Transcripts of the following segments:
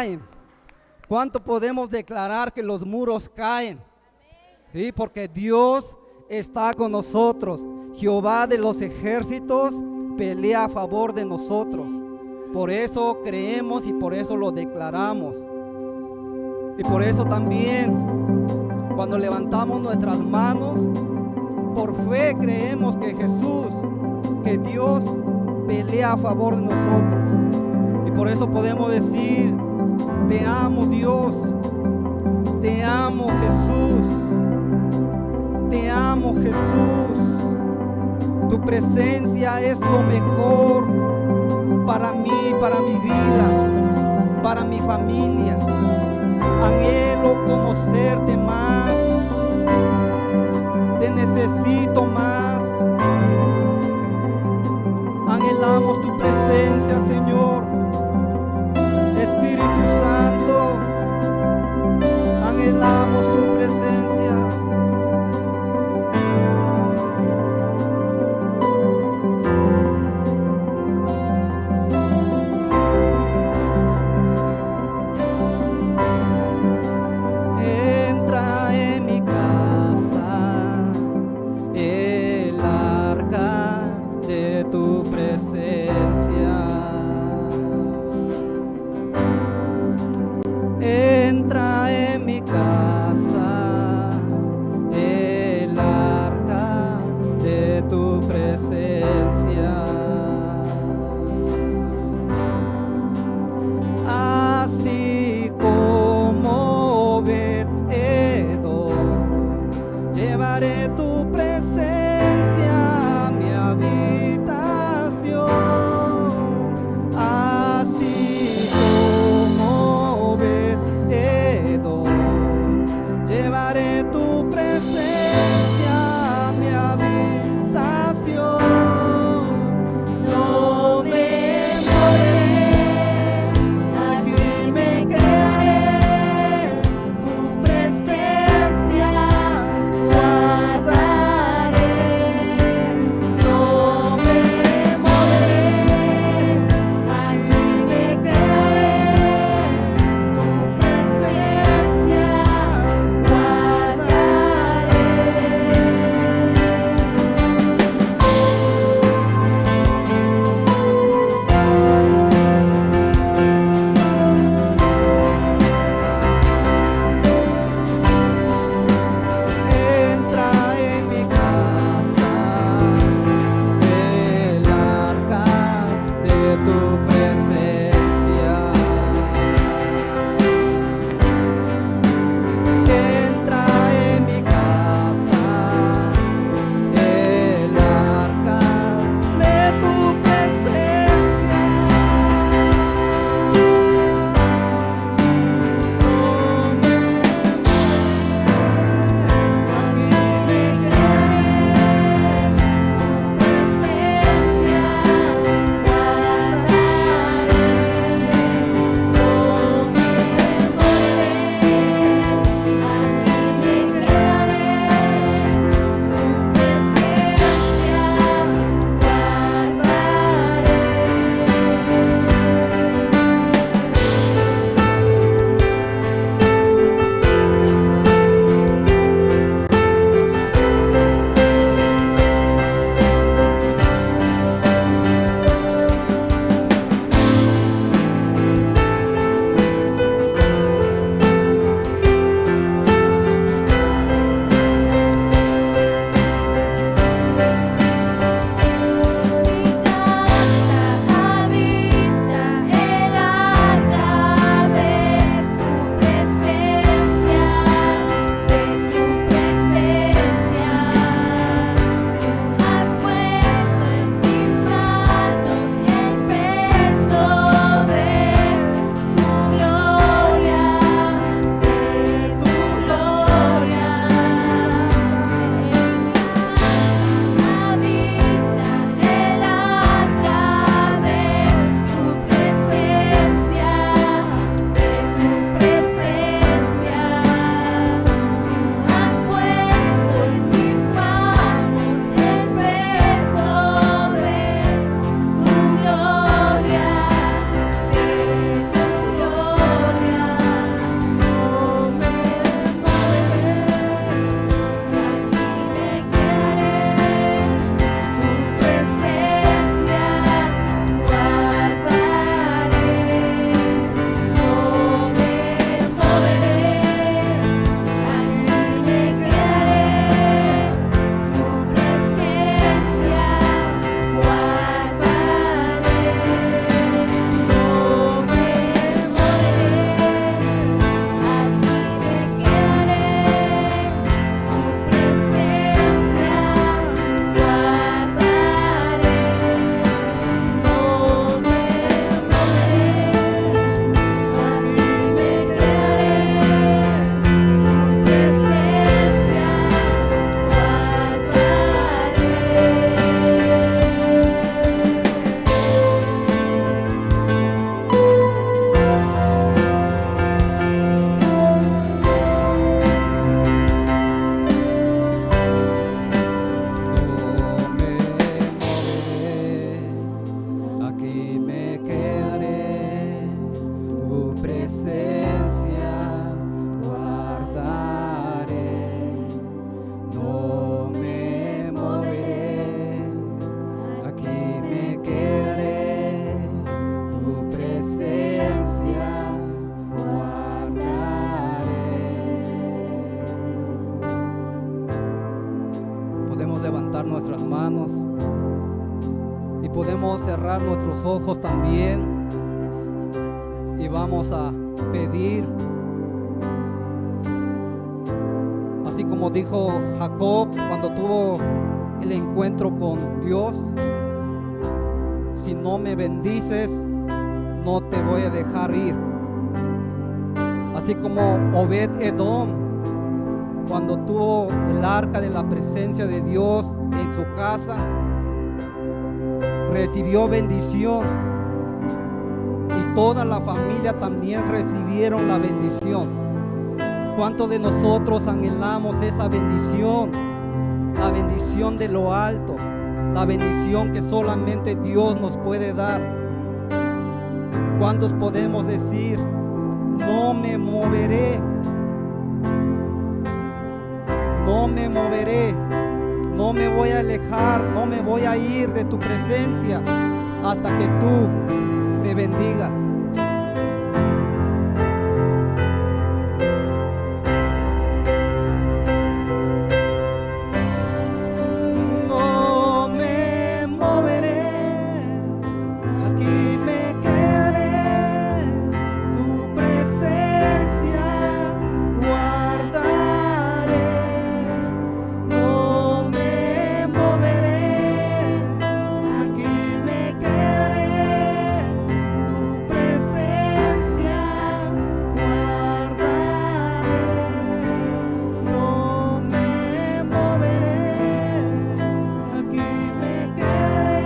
caen. ¿Cuánto podemos declarar que los muros caen? Sí, porque Dios está con nosotros. Jehová de los ejércitos pelea a favor de nosotros. Por eso creemos y por eso lo declaramos. Y por eso también, cuando levantamos nuestras manos, por fe creemos que Jesús, que Dios pelea a favor de nosotros. Y por eso podemos decir: te amo, Dios, te amo, Jesús, te amo, Jesús. Tu presencia es lo mejor para mí, para mi vida, para mi familia. Anhelo conocerte más, te necesito más. Anhelamos tu presencia, Señor. Espíritu Santo, anhelamos tu presencia. Entra en mi casa el arca de tu presencia. Entra en mi casa el arca de tu presencia. Así como Obed-Edom, llevaré tu presencia a mi habitación. nuestros ojos también y vamos a pedir, así como dijo Jacob cuando tuvo el encuentro con Dios: si no me bendices, no te voy a dejar ir. Así como Obed-Edom, cuando tuvo el arca de la presencia de Dios en su casa, recibió bendición, y toda la familia también recibieron la bendición. ¿Cuántos de nosotros anhelamos esa bendición? La bendición de lo alto, la bendición que solamente Dios nos puede dar. ¿Cuántos podemos decir: no me moveré, no me moveré, no me voy a alejar, no me voy a ir de tu presencia hasta que tú me bendigas? No me moveré, aquí me quedaré, tu presencia guardaré. No me moveré, aquí me quedaré, tu presencia guardaré. No me moveré, aquí me quedaré,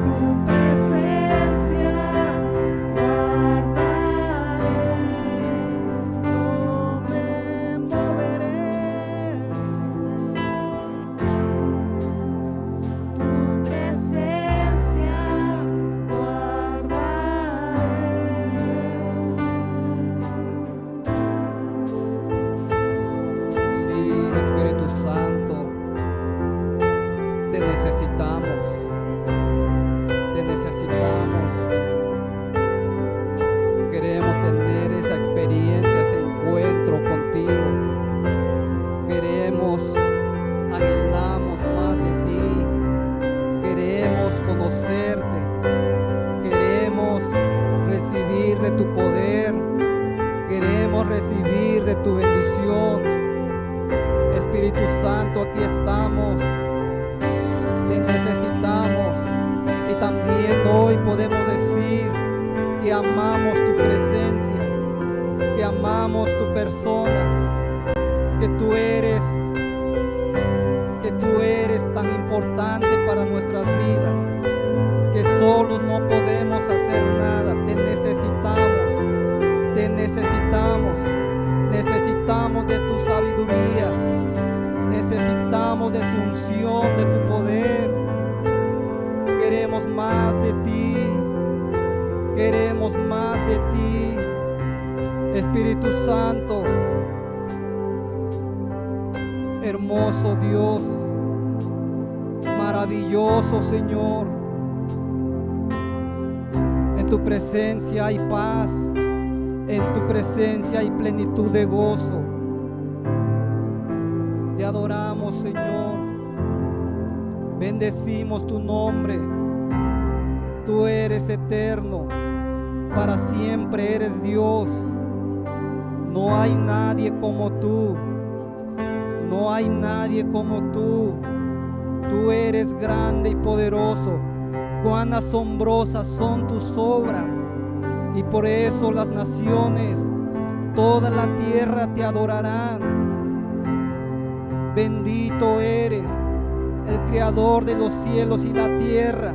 tu presencia guardaré. No me moveré, tu presencia guardaré. Sí, Espíritu Santo, te necesitamos, te necesitamos. Queremos tener esa experiencia, ese encuentro contigo. Queremos, anhelamos más de ti. Queremos conocerte. Queremos recibir de tu poder. Queremos recibir de tu bendición. Espíritu Santo, aquí estamos. Te necesitamos. Y también hoy podemos decir que amamos tu presencia, que amamos tu persona, que tú eres tan importante para nuestras vidas, que solos no podemos hacer nada. Te necesitamos, te necesitamos, necesitamos de tu sabiduría, necesitamos de tu unción, de tu poder. Queremos más de ti, queremos más de ti, Espíritu Santo. Hermoso Dios, maravilloso Señor, en tu presencia hay paz, en tu presencia hay plenitud de gozo. Te adoramos, Señor, bendecimos tu nombre. Tú eres eterno, para siempre eres Dios. No hay nadie como tú, no hay nadie como tú. Tú eres grande y poderoso. Cuán asombrosas son tus obras, y por eso las naciones, toda la tierra te adorarán. Bendito eres, el creador de los cielos y la tierra.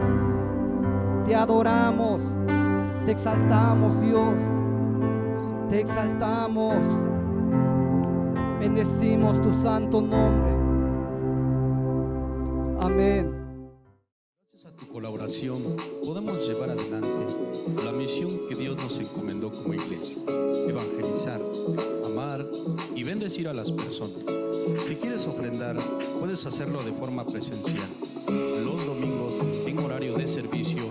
Te adoramos, te exaltamos, Dios, te exaltamos. Bendecimos tu santo nombre. Amén. Gracias a tu colaboración podemos llevar adelante la misión que Dios nos encomendó como iglesia: evangelizar, amar y bendecir a las personas. Si quieres ofrendar, puedes hacerlo de forma presencial los domingos en horario de servicio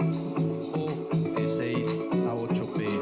o de 6 a 8 p.m.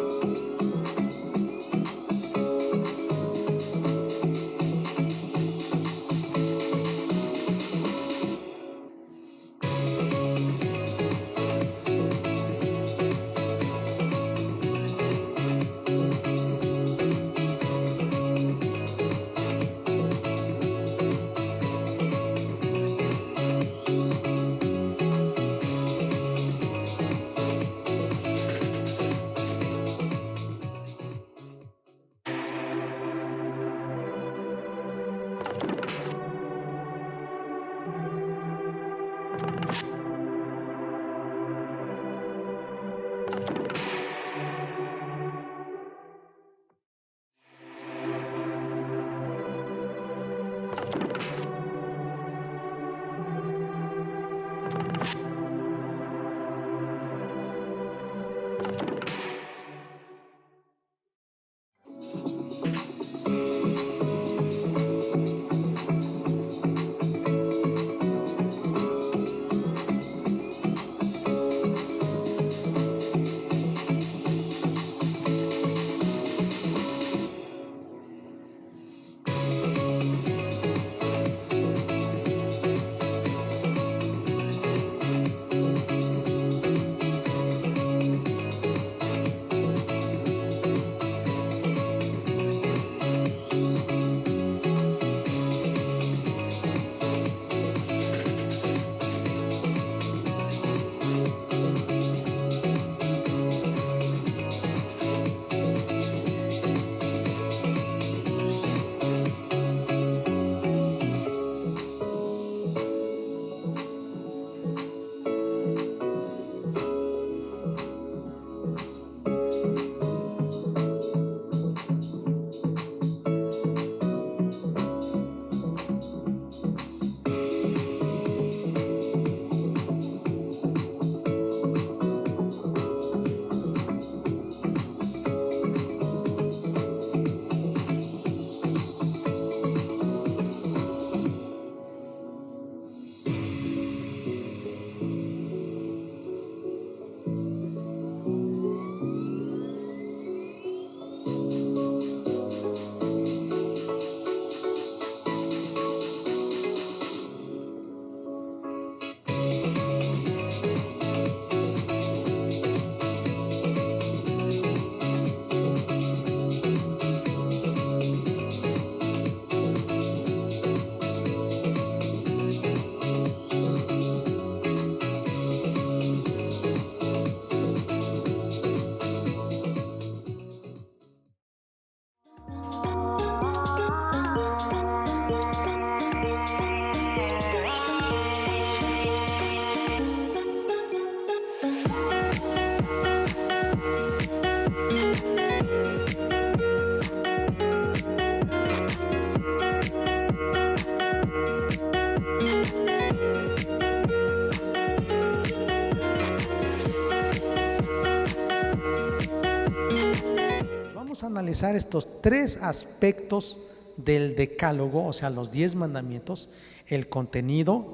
Vamos a analizar estos 3 aspectos del decálogo, o sea, los 10 mandamientos: el contenido,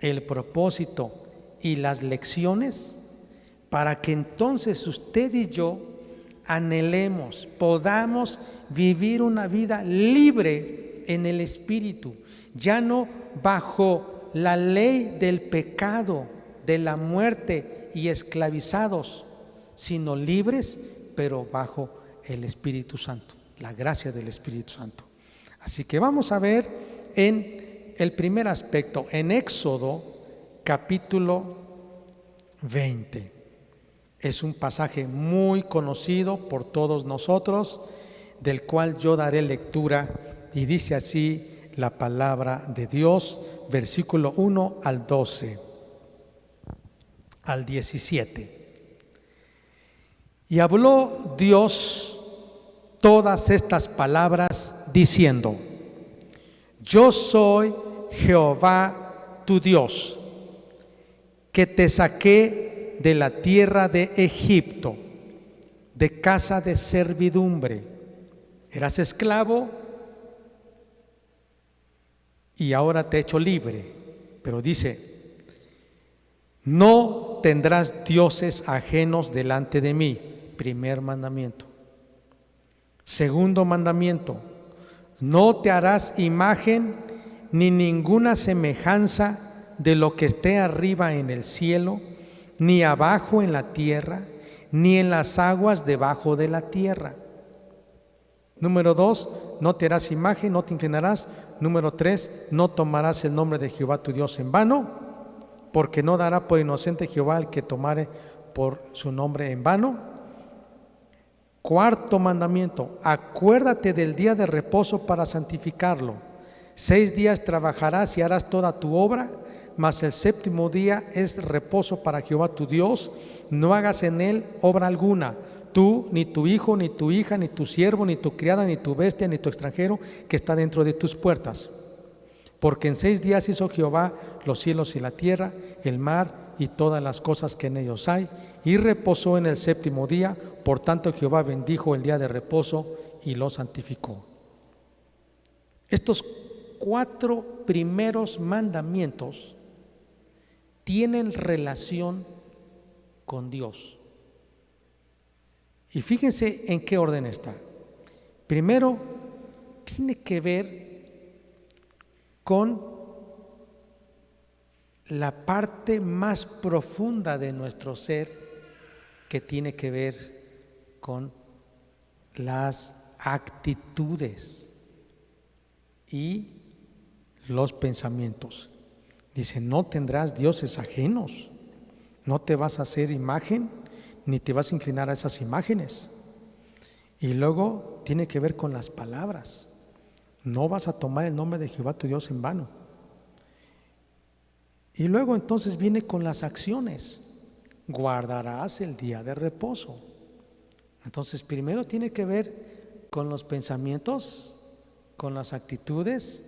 el propósito y las lecciones, para que entonces usted y yo anhelemos, podamos vivir una vida libre en el Espíritu, ya no bajo la ley del pecado, de la muerte y esclavizados, sino libres, pero bajo el Espíritu Santo, la gracia del Espíritu Santo. Así que vamos a ver en el primer aspecto, en Éxodo capítulo 20. Es un pasaje muy conocido por todos nosotros, del cual yo daré lectura, y dice así la palabra de Dios, versículo 1 al 12, al 17. Y habló Dios todas estas palabras diciendo: Yo soy Jehová tu Dios, que te saqué de la tierra de Egipto, de casa de servidumbre. Eras esclavo y ahora te he hecho libre. Pero dice: no tendrás dioses ajenos delante de mí. Primer mandamiento. Segundo mandamiento: no te harás imagen ni ninguna semejanza de lo que esté arriba en el cielo, ni abajo en la tierra, ni en las aguas debajo de la tierra. Número 2, no te harás imagen, no te inclinarás. Número 3, no tomarás el nombre de Jehová tu Dios en vano, porque no dará por inocente Jehová al que tomare por su nombre en vano. Cuarto mandamiento: acuérdate del día de reposo para santificarlo. 6 días trabajarás y harás toda tu obra, mas el séptimo día es reposo para Jehová tu Dios. No hagas en él obra alguna, tú, ni tu hijo, ni tu hija, ni tu siervo, ni tu criada, ni tu bestia, ni tu extranjero que está dentro de tus puertas. Porque en 6 días hizo Jehová los cielos y la tierra, el mar y todas las cosas que en ellos hay, y reposó en el séptimo día. Por tanto Jehová bendijo el día de reposo y lo santificó. Estos 4 primeros mandamientos tienen relación con Dios. Y fíjense en qué orden está. Primero, tiene que ver con la parte más profunda de nuestro ser, que tiene que ver con las actitudes y los pensamientos. Dice, no tendrás dioses ajenos, no te vas a hacer imagen, ni te vas a inclinar a esas imágenes. Y luego tiene que ver con las palabras. No vas a tomar el nombre de Jehová tu Dios en vano. Y luego entonces viene con las acciones. Guardarás el día de reposo. Entonces primero tiene que ver con los pensamientos, con las actitudes,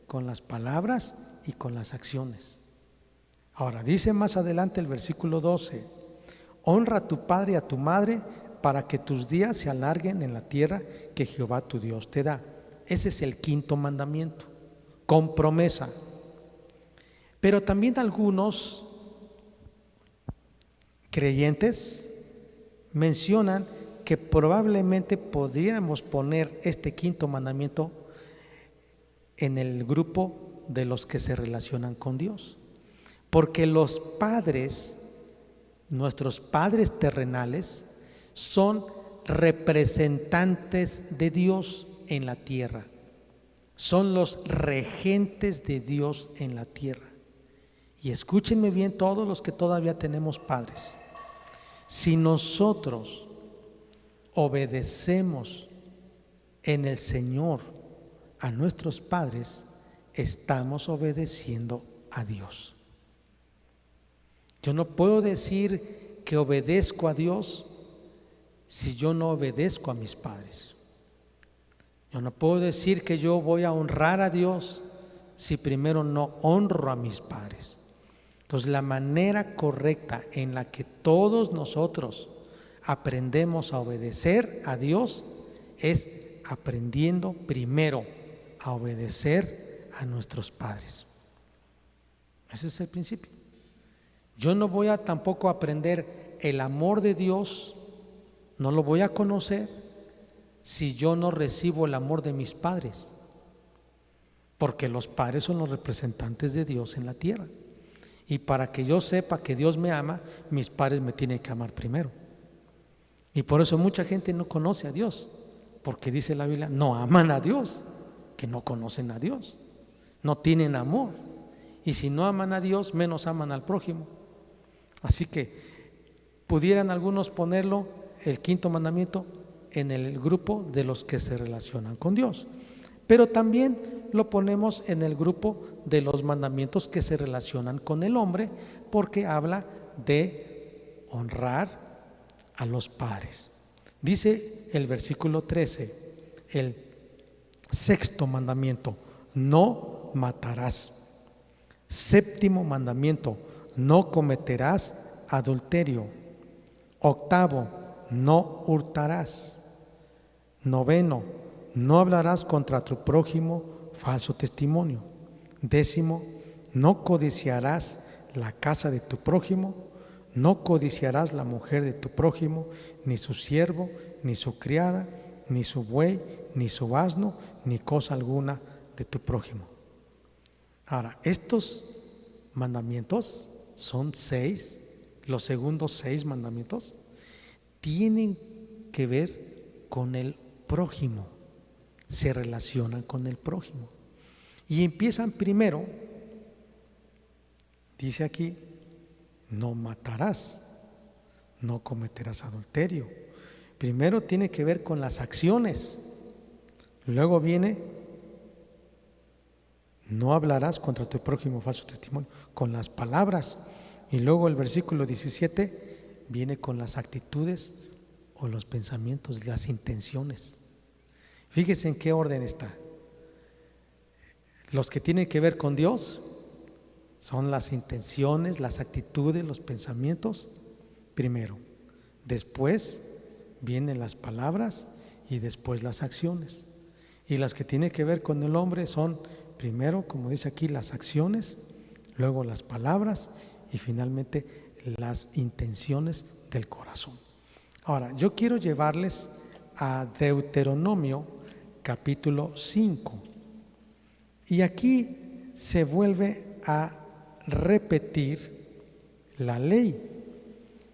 con las palabras y con las acciones. Ahora dice más adelante el versículo 12: honra a tu padre y a tu madre, para que tus días se alarguen en la tierra que Jehová tu Dios te da. Ese es el 5º mandamiento, con promesa. Pero también algunos creyentes mencionan que probablemente podríamos poner este 5º mandamiento en el grupo de los que se relacionan con Dios, porque los padres, nuestros padres terrenales, son representantes de Dios en la tierra, son los regentes de Dios en la tierra. Y escúchenme bien todos los que todavía tenemos padres: si nosotros obedecemos en el Señor a nuestros padres, estamos obedeciendo a Dios. Yo no puedo decir que obedezco a Dios si yo no obedezco a mis padres. Yo no puedo decir que yo voy a honrar a Dios si primero no honro a mis padres. Entonces, la manera correcta en la que todos nosotros aprendemos a obedecer a Dios es aprendiendo primero a obedecer a nuestros padres. Ese es el principio. Yo no voy a tampoco aprender el amor de Dios, no lo voy a conocer si yo no recibo el amor de mis padres, porque los padres son los representantes de Dios en la tierra. Y para que yo sepa que Dios me ama, mis padres me tienen que amar primero. Y por eso mucha gente no conoce a Dios, porque dice la Biblia, no aman a Dios, que no conocen a Dios, no tienen amor. Y si no aman a Dios, menos aman al prójimo. Así que pudieran algunos ponerlo, el 5º mandamiento, en el grupo de los que se relacionan con Dios, pero también lo ponemos en el grupo de los mandamientos que se relacionan con el hombre, porque habla de honrar a los padres. Dice el versículo 13, el 6º mandamiento: no matarás. 7º mandamiento: no cometerás adulterio. 8º: no hurtarás. 9º: no hablarás contra tu prójimo falso testimonio. 10º: no codiciarás la casa de tu prójimo. No codiciarás la mujer de tu prójimo, ni su siervo, ni su criada, ni su buey, ni su asno, ni cosa alguna de tu prójimo. Ahora, estos mandamientos son 6, los segundos 6 mandamientos tienen que ver con el prójimo, se relacionan con el prójimo. Y empiezan primero, dice aquí, no matarás, no cometerás adulterio. Primero tiene que ver con las acciones, luego viene, no hablarás contra tu prójimo falso testimonio, con las palabras, y luego el versículo 17 viene con las actitudes o los pensamientos, las intenciones. Fíjese en qué orden está. Los que tienen que ver con Dios, Son las intenciones, las actitudes, los pensamientos, primero. Después vienen las palabras y después las acciones. Y las que tienen que ver con el hombre son primero, como dice aquí, las acciones, luego las palabras y finalmente las intenciones del corazón. Ahora, yo quiero llevarles a Deuteronomio capítulo 5. Y aquí se vuelve a repetir la ley.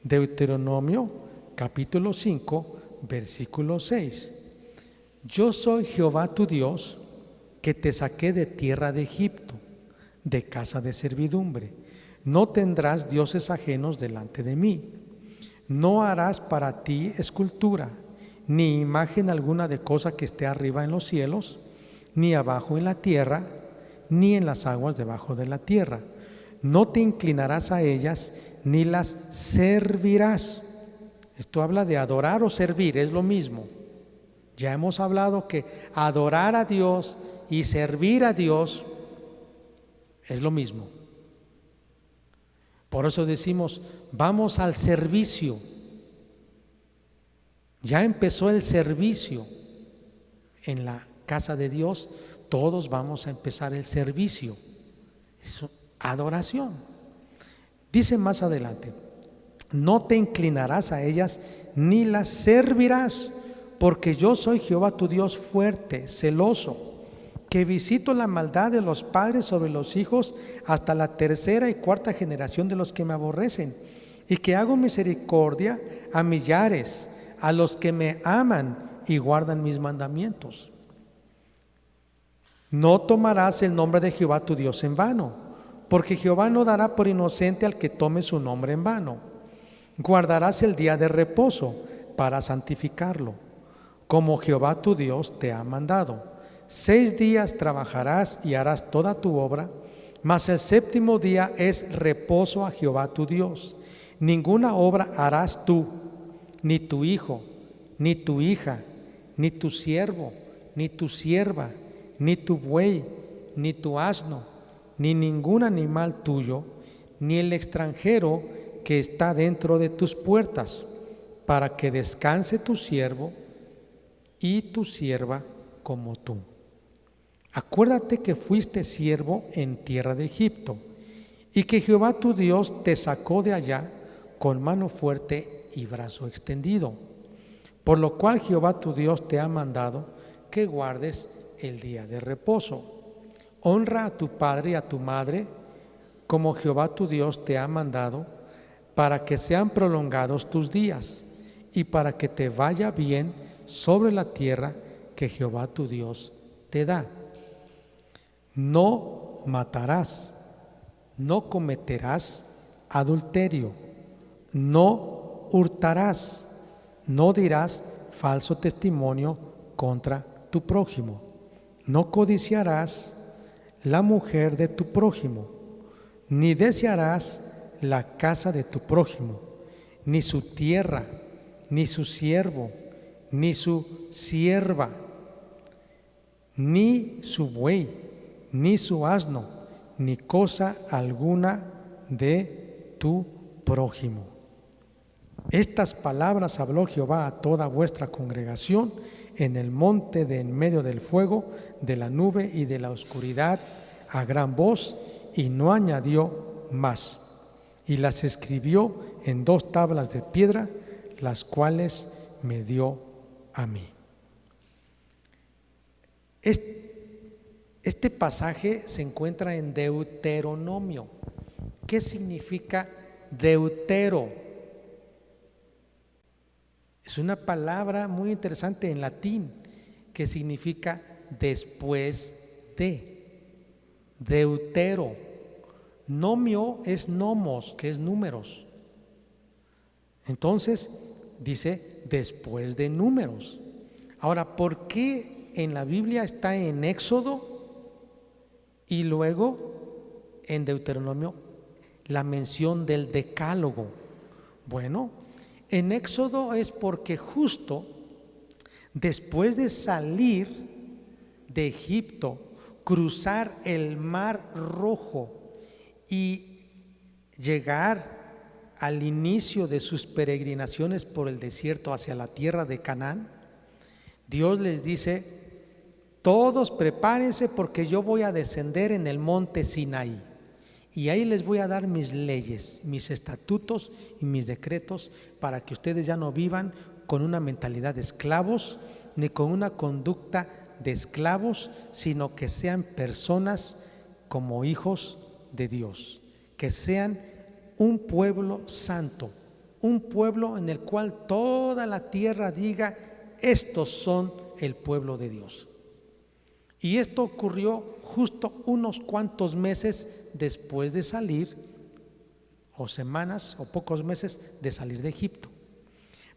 Deuteronomio capítulo 5, versículo 6. Yo soy Jehová tu Dios, que te saqué de tierra de Egipto, de casa de servidumbre. No tendrás dioses ajenos delante de mí. No harás para ti escultura, ni imagen alguna de cosa que esté arriba en los cielos, ni abajo en la tierra, ni en las aguas debajo de la tierra. No te inclinarás a ellas, ni las servirás. Esto habla de adorar o servir, es lo mismo. Ya hemos hablado que adorar a Dios y servir a Dios es lo mismo. Por eso decimos, vamos al servicio. Ya empezó el servicio en la casa de Dios. Todos vamos a empezar el servicio. Es adoración. Dice más adelante, no te inclinarás a ellas ni las servirás, porque yo soy Jehová tu Dios fuerte, celoso, que visito la maldad de los padres sobre los hijos hasta la tercera y cuarta generación de los que me aborrecen, y que hago misericordia a millares, a los que me aman y guardan mis mandamientos. No tomarás el nombre de Jehová tu Dios en vano, porque Jehová no dará por inocente al que tome su nombre en vano. Guardarás el día de reposo para santificarlo, como Jehová tu Dios te ha mandado. 6 días trabajarás y harás toda tu obra, mas el séptimo día es reposo a Jehová tu Dios. Ninguna obra harás tú, ni tu hijo, ni tu hija, ni tu siervo, ni tu sierva, ni tu buey, ni tu asno, ni ningún animal tuyo, ni el extranjero que está dentro de tus puertas, para que descanse tu siervo y tu sierva como tú. Acuérdate que fuiste siervo en tierra de Egipto, y que Jehová tu Dios te sacó de allá con mano fuerte y brazo extendido, por lo cual Jehová tu Dios te ha mandado que guardes el día de reposo. Honra a tu padre y a tu madre, como Jehová tu Dios te ha mandado, para que sean prolongados tus días, y para que te vaya bien sobre la tierra que Jehová tu Dios te da. No matarás, no cometerás adulterio, no hurtarás, no dirás falso testimonio contra tu prójimo, no codiciarás la mujer de tu prójimo, ni desearás la casa de tu prójimo, ni su tierra, ni su siervo, ni su sierva, ni su buey, ni su asno, ni cosa alguna de tu prójimo. Estas palabras habló Jehová a toda vuestra congregación en el monte de en medio del fuego, de la nube y de la oscuridad, a gran voz, y no añadió más. Y las escribió en 2 tablas de piedra, las cuales me dio a mí. Este pasaje se encuentra en Deuteronomio. ¿Qué significa deutero? Es una palabra muy interesante en latín que significa después de. Deutero. Nomio es nomos, que es números. Entonces dice después de números. Ahora, ¿por qué en la Biblia está en Éxodo y luego en Deuteronomio la mención del decálogo? Bueno, en Éxodo es porque justo después de salir de Egipto, cruzar el Mar Rojo y llegar al inicio de sus peregrinaciones por el desierto hacia la tierra de Canaán, Dios les dice: todos prepárense porque yo voy a descender en el monte Sinaí y ahí les voy a dar mis leyes, mis estatutos y mis decretos, para que ustedes ya no vivan con una mentalidad de esclavos ni con una conducta de esclavos, sino que sean personas como hijos de Dios, que sean un pueblo santo, un pueblo en el cual toda la tierra diga: estos son el pueblo de Dios. Y esto ocurrió justo unos cuantos meses después de salir, o semanas o pocos meses de salir de Egipto.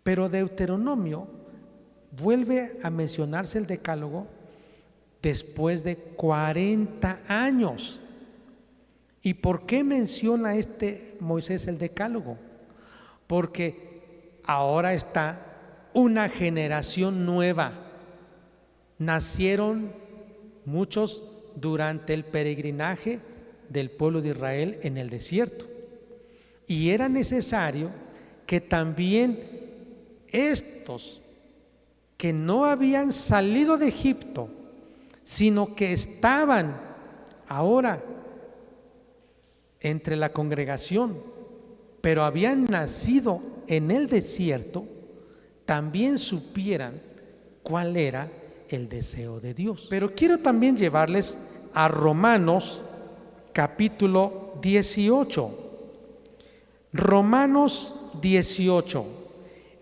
Pero Deuteronomio vuelve a mencionarse el decálogo después de 40 años. ¿Y por qué menciona Moisés el decálogo? Porque ahora está una generación nueva. Nacieron muchos durante el peregrinaje del pueblo de Israel en el desierto. Y era necesario que también estos que no habían salido de Egipto, sino que estaban ahora entre la congregación, pero habían nacido en el desierto, también supieran cuál era el deseo de Dios. Pero quiero también llevarles a Romanos capítulo 18. Romanos 18.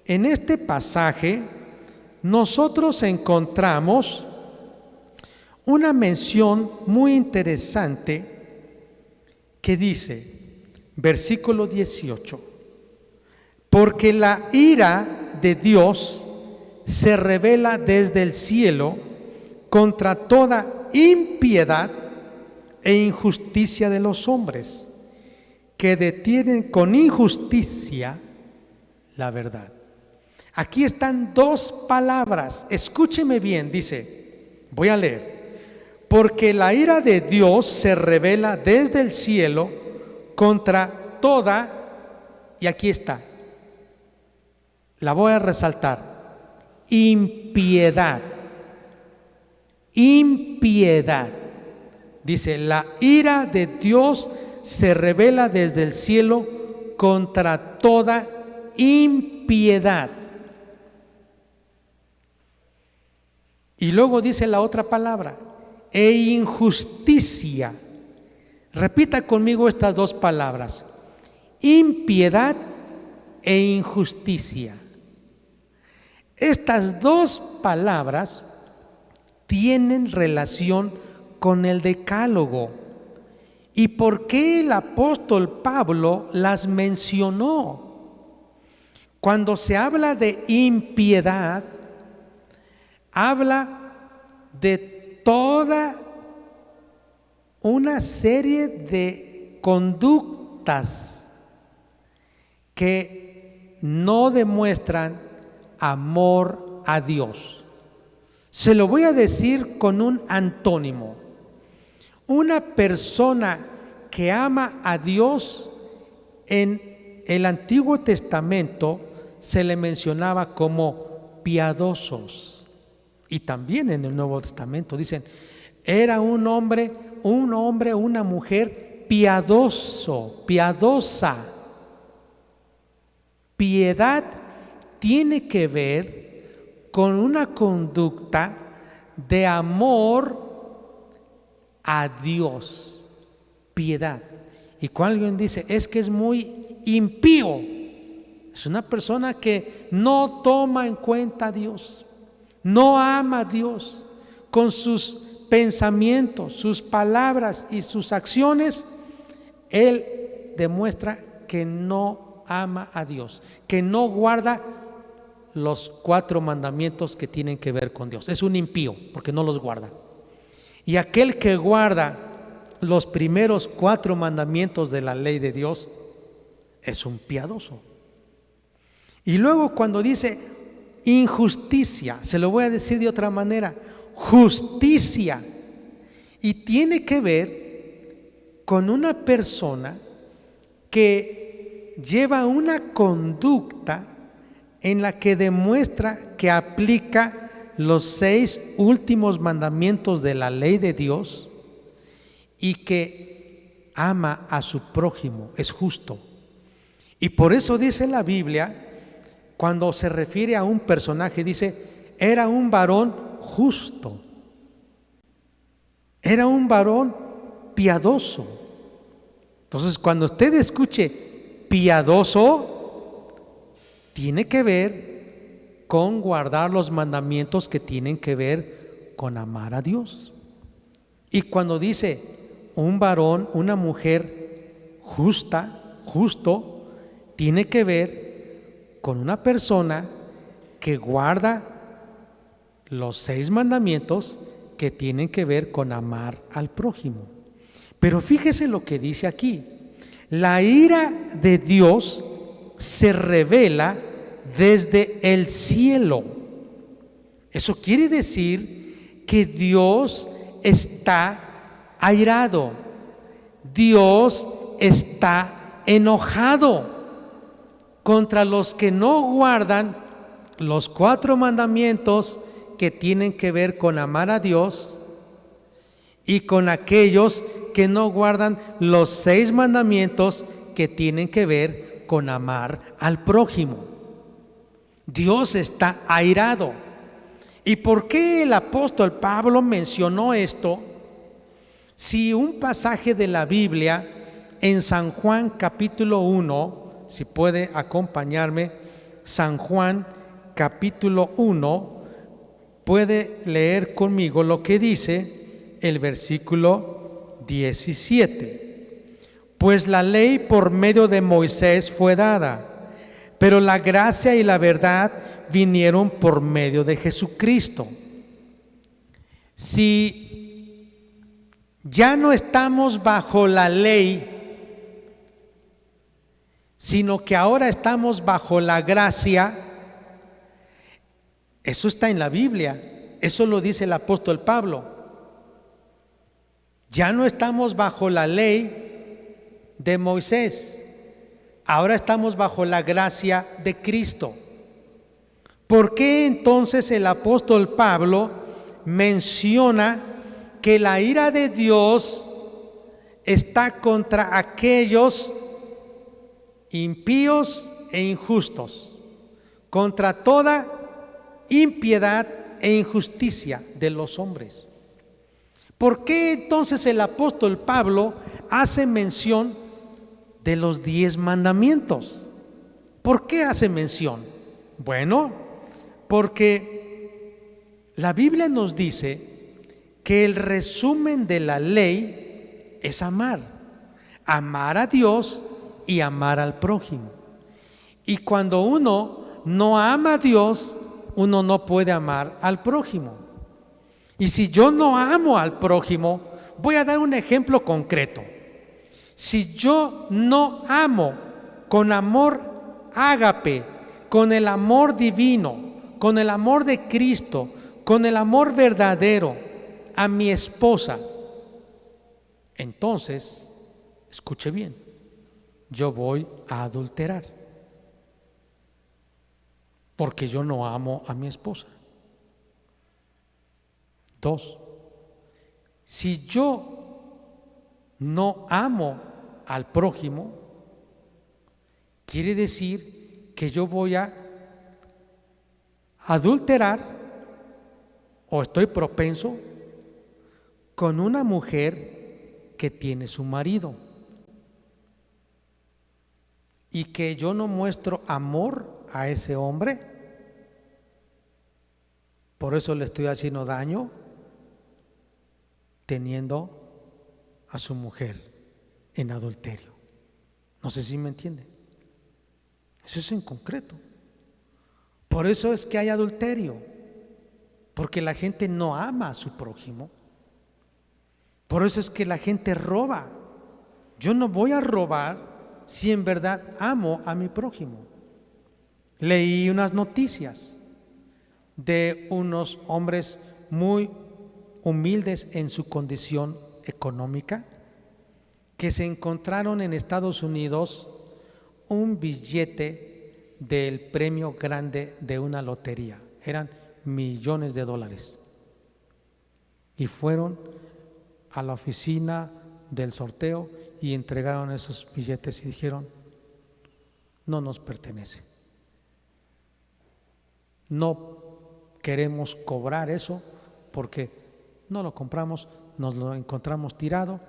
En este pasaje nosotros encontramos una mención muy interesante que dice, versículo 18: porque la ira de Dios se revela desde el cielo contra toda impiedad e injusticia de los hombres, que detienen con injusticia la verdad. Aquí están dos palabras, escúcheme bien, dice, voy a leer: porque la ira de Dios se revela desde el cielo contra toda, y aquí está, la voy a resaltar, impiedad. Impiedad. Dice, la ira de Dios se revela desde el cielo contra toda impiedad. Y luego dice la otra palabra, e injusticia. Repita conmigo estas dos palabras: impiedad e injusticia. Estas dos palabras tienen relación con el decálogo. ¿Y por qué el apóstol Pablo las mencionó? Cuando se habla de impiedad, habla de toda una serie de conductas que no demuestran amor a Dios. Se lo voy a decir con un antónimo. Una persona que ama a Dios, en el Antiguo Testamento se le mencionaba como piadosos, y también en el Nuevo Testamento dicen, era un hombre, una mujer piadoso, piadosa. Piedad tiene que ver con una conducta de amor a Dios. Piedad. Y cuando alguien dice, es que es muy impío, es una persona que no toma en cuenta a Dios, no ama a Dios. Con sus pensamientos, sus palabras y sus acciones, él demuestra que no ama a Dios, que no guarda los 4 mandamientos que tienen que ver con Dios. Es un impío porque no los guarda. Y aquel que guarda los primeros 4 mandamientos de la ley de Dios es un piadoso. Y luego cuando dice injusticia, se lo voy a decir de otra manera, justicia. Y tiene que ver con una persona que lleva una conducta en la que demuestra que aplica los 6 últimos mandamientos de la ley de Dios y que ama a su prójimo, es justo. Y por eso dice la Biblia, cuando se refiere a un personaje, dice, era un varón justo, era un varón piadoso. Entonces, cuando usted escuche piadoso, tiene que ver con guardar los mandamientos que tienen que ver con amar a Dios. Y cuando dice un varón, una mujer justa, justo, tiene que ver con una persona que guarda los 6 mandamientos que tienen que ver con amar al prójimo. Pero fíjese lo que dice aquí: la ira de Dios se revela desde el cielo. Eso quiere decir que Dios está airado, Dios está enojado contra los que no guardan los 4 mandamientos que tienen que ver con amar a Dios y con aquellos que no guardan los 6 mandamientos que tienen que ver con amar al prójimo. Dios está airado. ¿Y por qué el apóstol Pablo mencionó esto? Si un pasaje de la Biblia en San Juan capítulo 1, si puede acompañarme, San Juan capítulo 1, puede leer conmigo lo que dice el versículo 17. Pues la ley por medio de Moisés fue dada, pero la gracia y la verdad vinieron por medio de Jesucristo. Si ya no estamos bajo la ley, sino que ahora estamos bajo la gracia, eso está en la Biblia, eso lo dice el apóstol Pablo. Ya no estamos bajo la ley de Moisés, ahora estamos bajo la gracia de Cristo. ¿Por qué entonces el apóstol Pablo menciona que la ira de Dios está contra aquellos impíos e injustos, contra toda impiedad e injusticia de los hombres? ¿Por qué entonces el apóstol Pablo hace mención de los 10 mandamientos? ¿Por qué hace mención? Bueno, porque la Biblia nos dice que el resumen de la ley es amar a Dios y amar al prójimo. Y cuando uno no ama a Dios, uno no puede amar al prójimo. Y si yo no amo al prójimo, voy a dar un ejemplo concreto. Si yo no amo con amor ágape, con el amor divino, con el amor de Cristo, con el amor verdadero a mi esposa, entonces, escuche bien, yo voy a adulterar, porque yo no amo a mi esposa. 2, si yo no amo al prójimo, quiere decir que yo voy a adulterar o estoy propenso con una mujer que tiene su marido y que yo no muestro amor a ese hombre, por eso le estoy haciendo daño teniendo a su mujer en adulterio. No sé si me entienden. Eso es en concreto. Por eso es que hay adulterio, porque la gente no ama a su prójimo. Por eso es que la gente roba. Yo no voy a robar si en verdad amo a mi prójimo. Leí unas noticias de unos hombres muy humildes en su condición económica, que se encontraron en Estados Unidos un billete del premio grande de una lotería. Eran millones de dólares. Y fueron a la oficina del sorteo y entregaron esos billetes y dijeron: no nos pertenece. No queremos cobrar eso porque no lo compramos, nos lo encontramos tirado.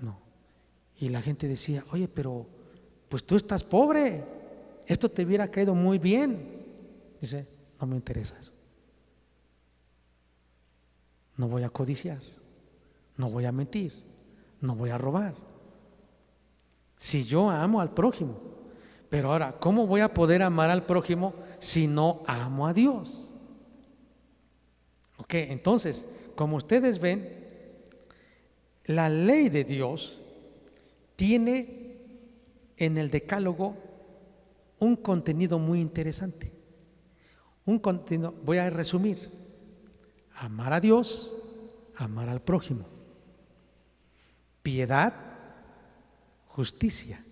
No. Y la gente decía: oye, pero pues tú estás pobre, esto te hubiera caído muy bien. Dice: no me interesa eso. No voy a codiciar, no voy a mentir, no voy a robar. Si yo amo al prójimo, pero ahora, ¿cómo voy a poder amar al prójimo si no amo a Dios? Ok, entonces, como ustedes ven, la ley de Dios tiene en el Decálogo un contenido muy interesante. Un contenido, voy a resumir: amar a Dios, amar al prójimo, piedad, justicia.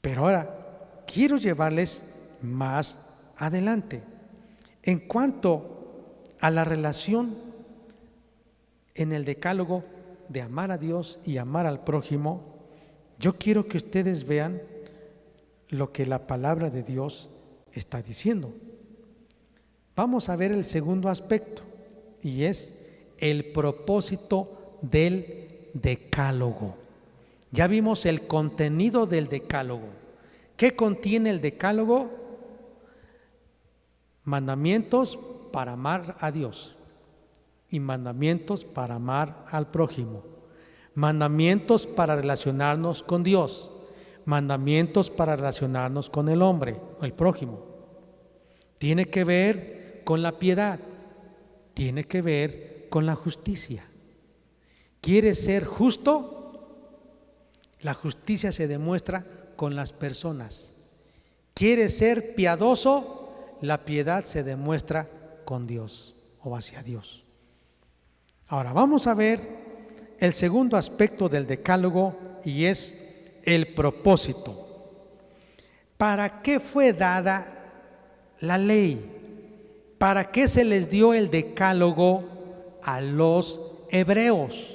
Pero ahora quiero llevarles más adelante. En cuanto a la relación en el Decálogo de amar a Dios y amar al prójimo, yo quiero que ustedes vean lo que la palabra de Dios está diciendo. Vamos a ver el segundo aspecto, y es el propósito del Decálogo. Ya vimos el contenido del Decálogo. ¿Qué contiene el Decálogo? Mandamientos para amar a Dios y mandamientos para amar al prójimo, mandamientos para relacionarnos con Dios, mandamientos para relacionarnos con el hombre, el prójimo. Tiene que ver con la piedad, tiene que ver con la justicia. ¿Quieres ser justo? La justicia se demuestra con las personas. ¿Quieres ser piadoso? La piedad se demuestra con Dios o hacia Dios. Ahora vamos a ver el segundo aspecto del Decálogo, y es el propósito. ¿Para qué fue dada la ley? ¿Para qué se les dio el Decálogo a los hebreos?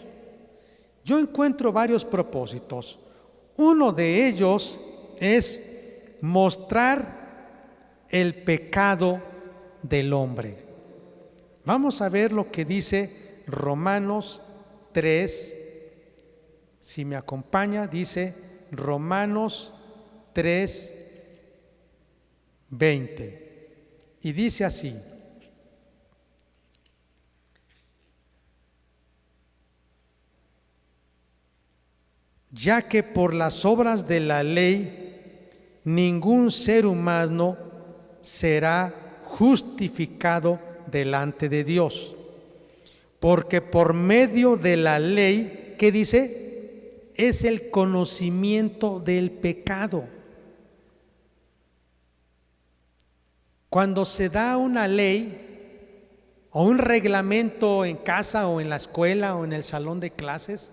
Yo encuentro varios propósitos. Uno de ellos es mostrar el pecado del hombre. Vamos a ver lo que dice Romanos 3. Si me acompaña, dice Romanos 3:20. Y dice así: ya que por las obras de la ley ningún ser humano será justificado delante de Dios, porque por medio de la ley, ¿qué dice? Es el conocimiento del pecado. Cuando se da una ley o un reglamento en casa o en la escuela o en el salón de clases,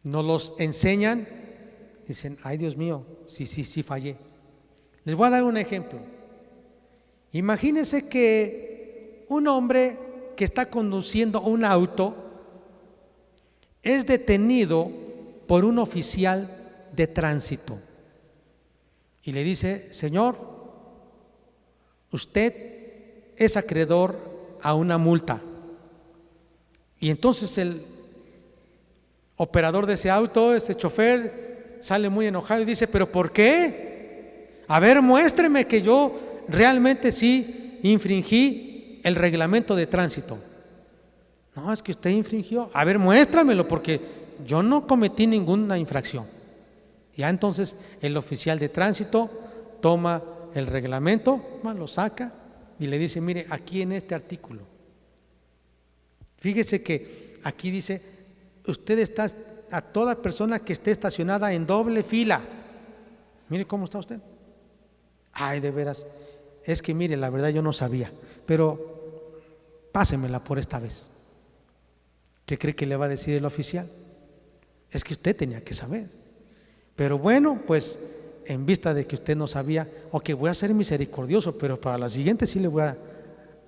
nos los enseñan, dicen: ay, Dios mío, sí fallé. Les voy a dar un ejemplo. Imagínense que un hombre que está conduciendo un auto es detenido por un oficial de tránsito y le dice: señor, usted es acreedor a una multa. Y entonces el operador de ese auto, ese chofer, sale muy enojado y dice: ¿pero por qué? A ver, muéstreme que yo realmente sí infringí el reglamento de tránsito. No, es que usted infringió. A ver, muéstramelo, porque yo no cometí ninguna infracción. Ya entonces el oficial de tránsito toma el reglamento, lo saca y le dice: mire, aquí en este artículo, fíjese que aquí dice: usted está, a toda persona que esté estacionada en doble fila. Mire cómo está usted. Ay, de veras, es que mire, la verdad yo no sabía, pero pásemela por esta vez. ¿Qué cree que le va a decir el oficial? Es que usted tenía que saber. Pero bueno, pues en vista de que usted no sabía, ok, voy a ser misericordioso, pero para la siguiente sí le voy a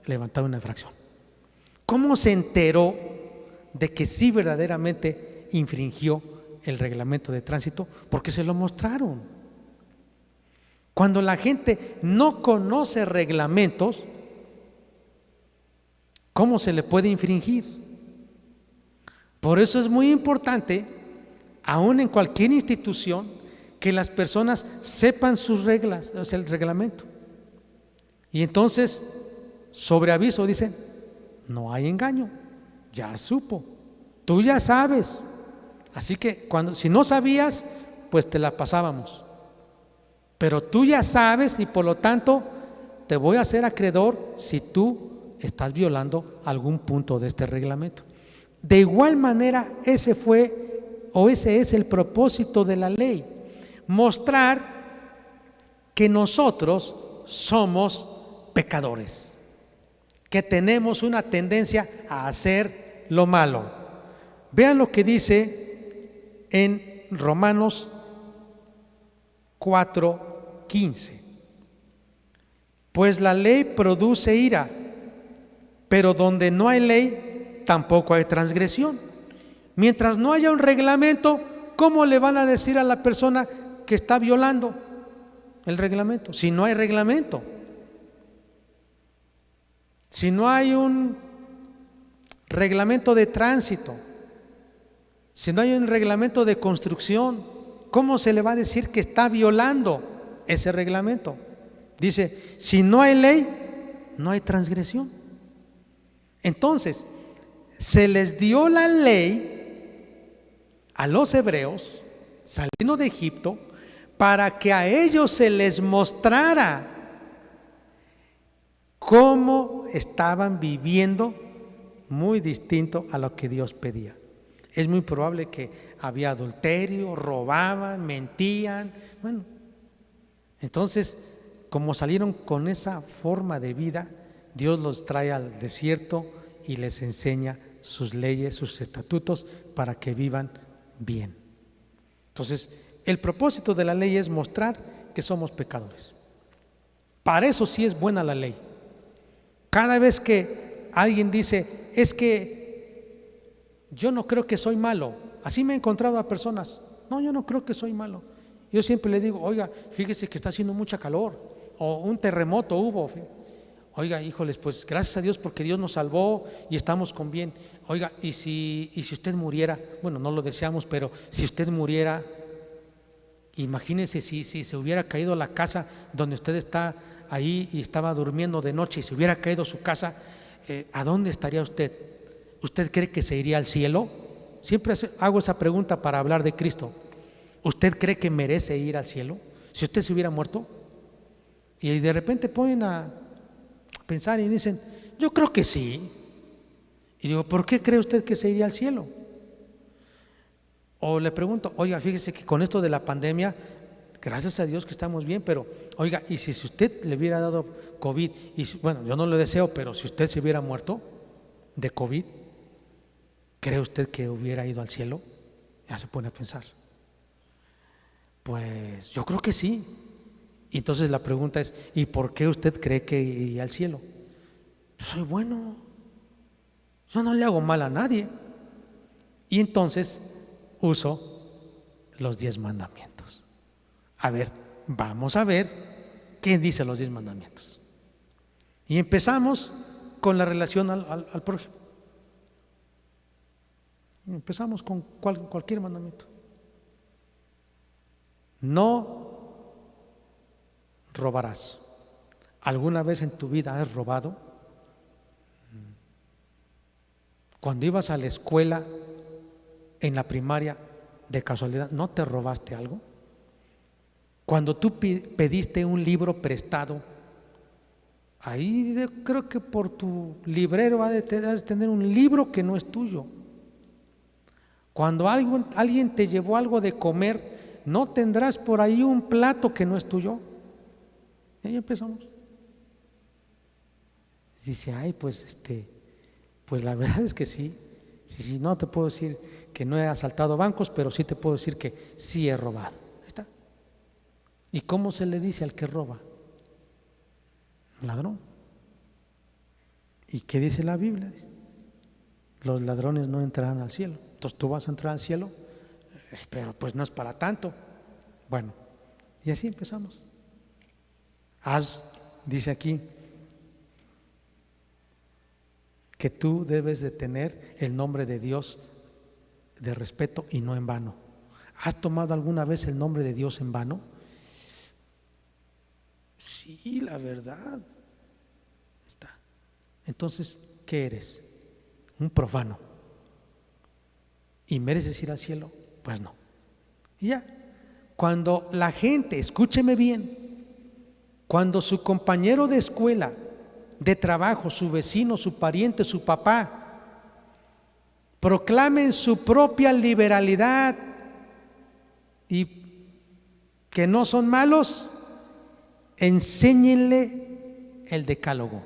levantar una infracción. ¿Cómo se enteró de que sí verdaderamente infringió el reglamento de tránsito? Porque se lo mostraron. Cuando la gente no conoce reglamentos, ¿cómo se le puede infringir? Por eso es muy importante, aún en cualquier institución, que las personas sepan sus reglas, o sea, el reglamento. Y entonces, sobre aviso dicen, no hay engaño, ya supo, tú ya sabes. Así que si no sabías, pues te la pasábamos. Pero tú ya sabes y por lo tanto te voy a hacer acreedor si tú estás violando algún punto de este reglamento. De igual manera, ese es el propósito de la ley, mostrar que nosotros somos pecadores, que tenemos una tendencia a hacer lo malo. Vean lo que dice en Romanos 4:15. Pues la ley produce ira, pero donde no hay ley, tampoco hay transgresión. Mientras no haya un reglamento, ¿cómo le van a decir a la persona que está violando el reglamento? Si no hay reglamento, si no hay un reglamento de tránsito, si no hay un reglamento de construcción, ¿cómo se le va a decir que está violando ese reglamento? Dice, si no hay ley, no hay transgresión. Entonces, se les dio la ley a los hebreos saliendo de Egipto para que a ellos se les mostrara cómo estaban viviendo muy distinto a lo que Dios pedía. Es muy probable que había adulterio, robaban, mentían. Bueno, entonces, como salieron con esa forma de vida, Dios los trae al desierto y les enseña sus leyes, sus estatutos, para que vivan bien. Entonces, el propósito de la ley es mostrar que somos pecadores. Para eso sí es buena la ley. Cada vez que alguien dice, es que yo no creo que soy malo, así me he encontrado a personas, no, yo no creo que soy malo. Yo siempre le digo, oiga, fíjese que está haciendo mucha calor, o un terremoto hubo. Oiga, híjoles, pues gracias a Dios porque Dios nos salvó y estamos con bien. Oiga, y si usted muriera, bueno, no lo deseamos, pero si usted muriera, imagínese si se hubiera caído la casa donde usted está ahí y estaba durmiendo de noche y se hubiera caído su casa, ¿a dónde estaría usted? ¿Usted cree que se iría al cielo? Siempre hago esa pregunta para hablar de Cristo. ¿Usted cree que merece ir al cielo si usted se hubiera muerto? Y de repente ponen a pensar y dicen, yo creo que sí. Y digo, ¿por qué cree usted que se iría al cielo? O le pregunto, oiga, fíjese que con esto de la pandemia, gracias a Dios que estamos bien, pero oiga, y si usted le hubiera dado COVID, y bueno, yo no lo deseo, pero si usted se hubiera muerto de COVID, ¿cree usted que hubiera ido al cielo? Ya se pone a pensar. Pues yo creo que sí. Y entonces la pregunta es, ¿y por qué usted cree que iría al cielo? Soy bueno, yo no le hago mal a nadie. Y entonces uso los 10 mandamientos. A ver, vamos a ver qué dicen los 10 mandamientos. Y empezamos con la relación al prójimo. Empezamos con cualquier mandamiento. No robarás. ¿Alguna vez en tu vida has robado? Cuando ibas a la escuela, en la primaria, de casualidad, ¿no te robaste algo? Cuando tú pediste un libro prestado, ahí creo que por tu librero has de tener un libro que no es tuyo. Cuando alguien te llevó algo de comer, ¿no tendrás por ahí un plato que no es tuyo? Y ahí empezamos. Dice, ay, pues la verdad es que sí. Si no te puedo decir que no he asaltado bancos, pero sí te puedo decir que sí he robado. Ahí está. ¿Y cómo se le dice al que roba? Ladrón. ¿Y qué dice la Biblia? Los ladrones no entrarán al cielo. Entonces tú vas a entrar al cielo, pero pues no es para tanto. Bueno, y así empezamos. Dice aquí, que tú debes de tener el nombre de Dios de respeto y no en vano. ¿Has tomado alguna vez el nombre de Dios en vano? Sí, la verdad. Está. Entonces, ¿qué eres? Un profano. ¿Y mereces ir al cielo? Pues no. Y ya. Cuando la gente, escúcheme bien, cuando su compañero de escuela, de trabajo, su vecino, su pariente, su papá, proclamen su propia liberalidad y que no son malos, enséñenle el decálogo.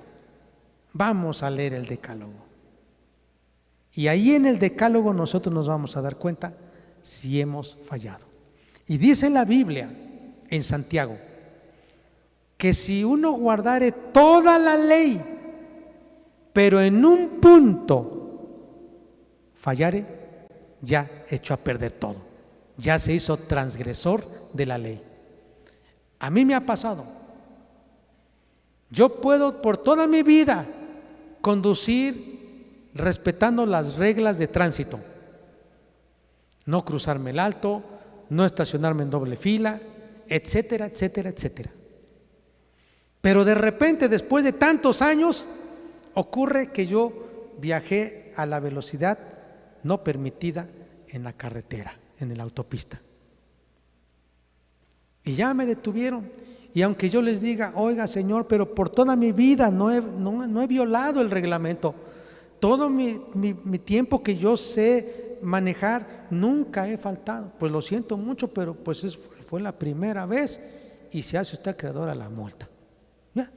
Vamos a leer el decálogo. Y ahí en el decálogo nosotros nos vamos a dar cuenta si hemos fallado. Y dice la Biblia en Santiago que si uno guardare toda la ley, pero en un punto fallare, ya echó a perder todo, ya se hizo transgresor de la ley. A mí me ha pasado. Yo puedo por toda mi vida conducir respetando las reglas de tránsito, no cruzarme el alto, no estacionarme en doble fila, etcétera, etcétera, etcétera. Pero de repente, después de tantos años, ocurre que yo viajé a la velocidad no permitida en la carretera, en la autopista. Y ya me detuvieron. Y aunque yo les diga, oiga señor, pero por toda mi vida no he violado el reglamento, todo mi tiempo que yo sé manejar, nunca he faltado. Pues lo siento mucho, pero pues fue la primera vez y se hace usted acreedor a la multa. ¿Ya?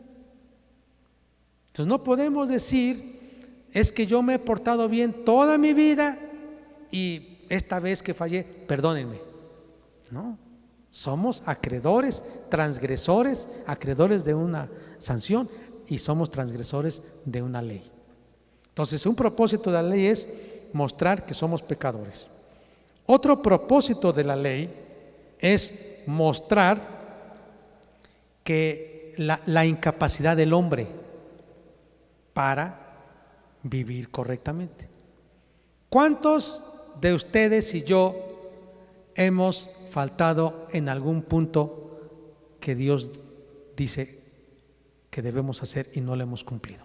Entonces no podemos decir, es que yo me he portado bien toda mi vida y esta vez que fallé, perdónenme. No, somos acreedores, transgresores, acreedores de una sanción y somos transgresores de una ley. Entonces un propósito de la ley es mostrar que somos pecadores. Otro propósito de la ley es mostrar que la incapacidad del hombre para vivir correctamente. ¿Cuántos de ustedes y yo hemos faltado en algún punto que Dios dice que debemos hacer y no lo hemos cumplido?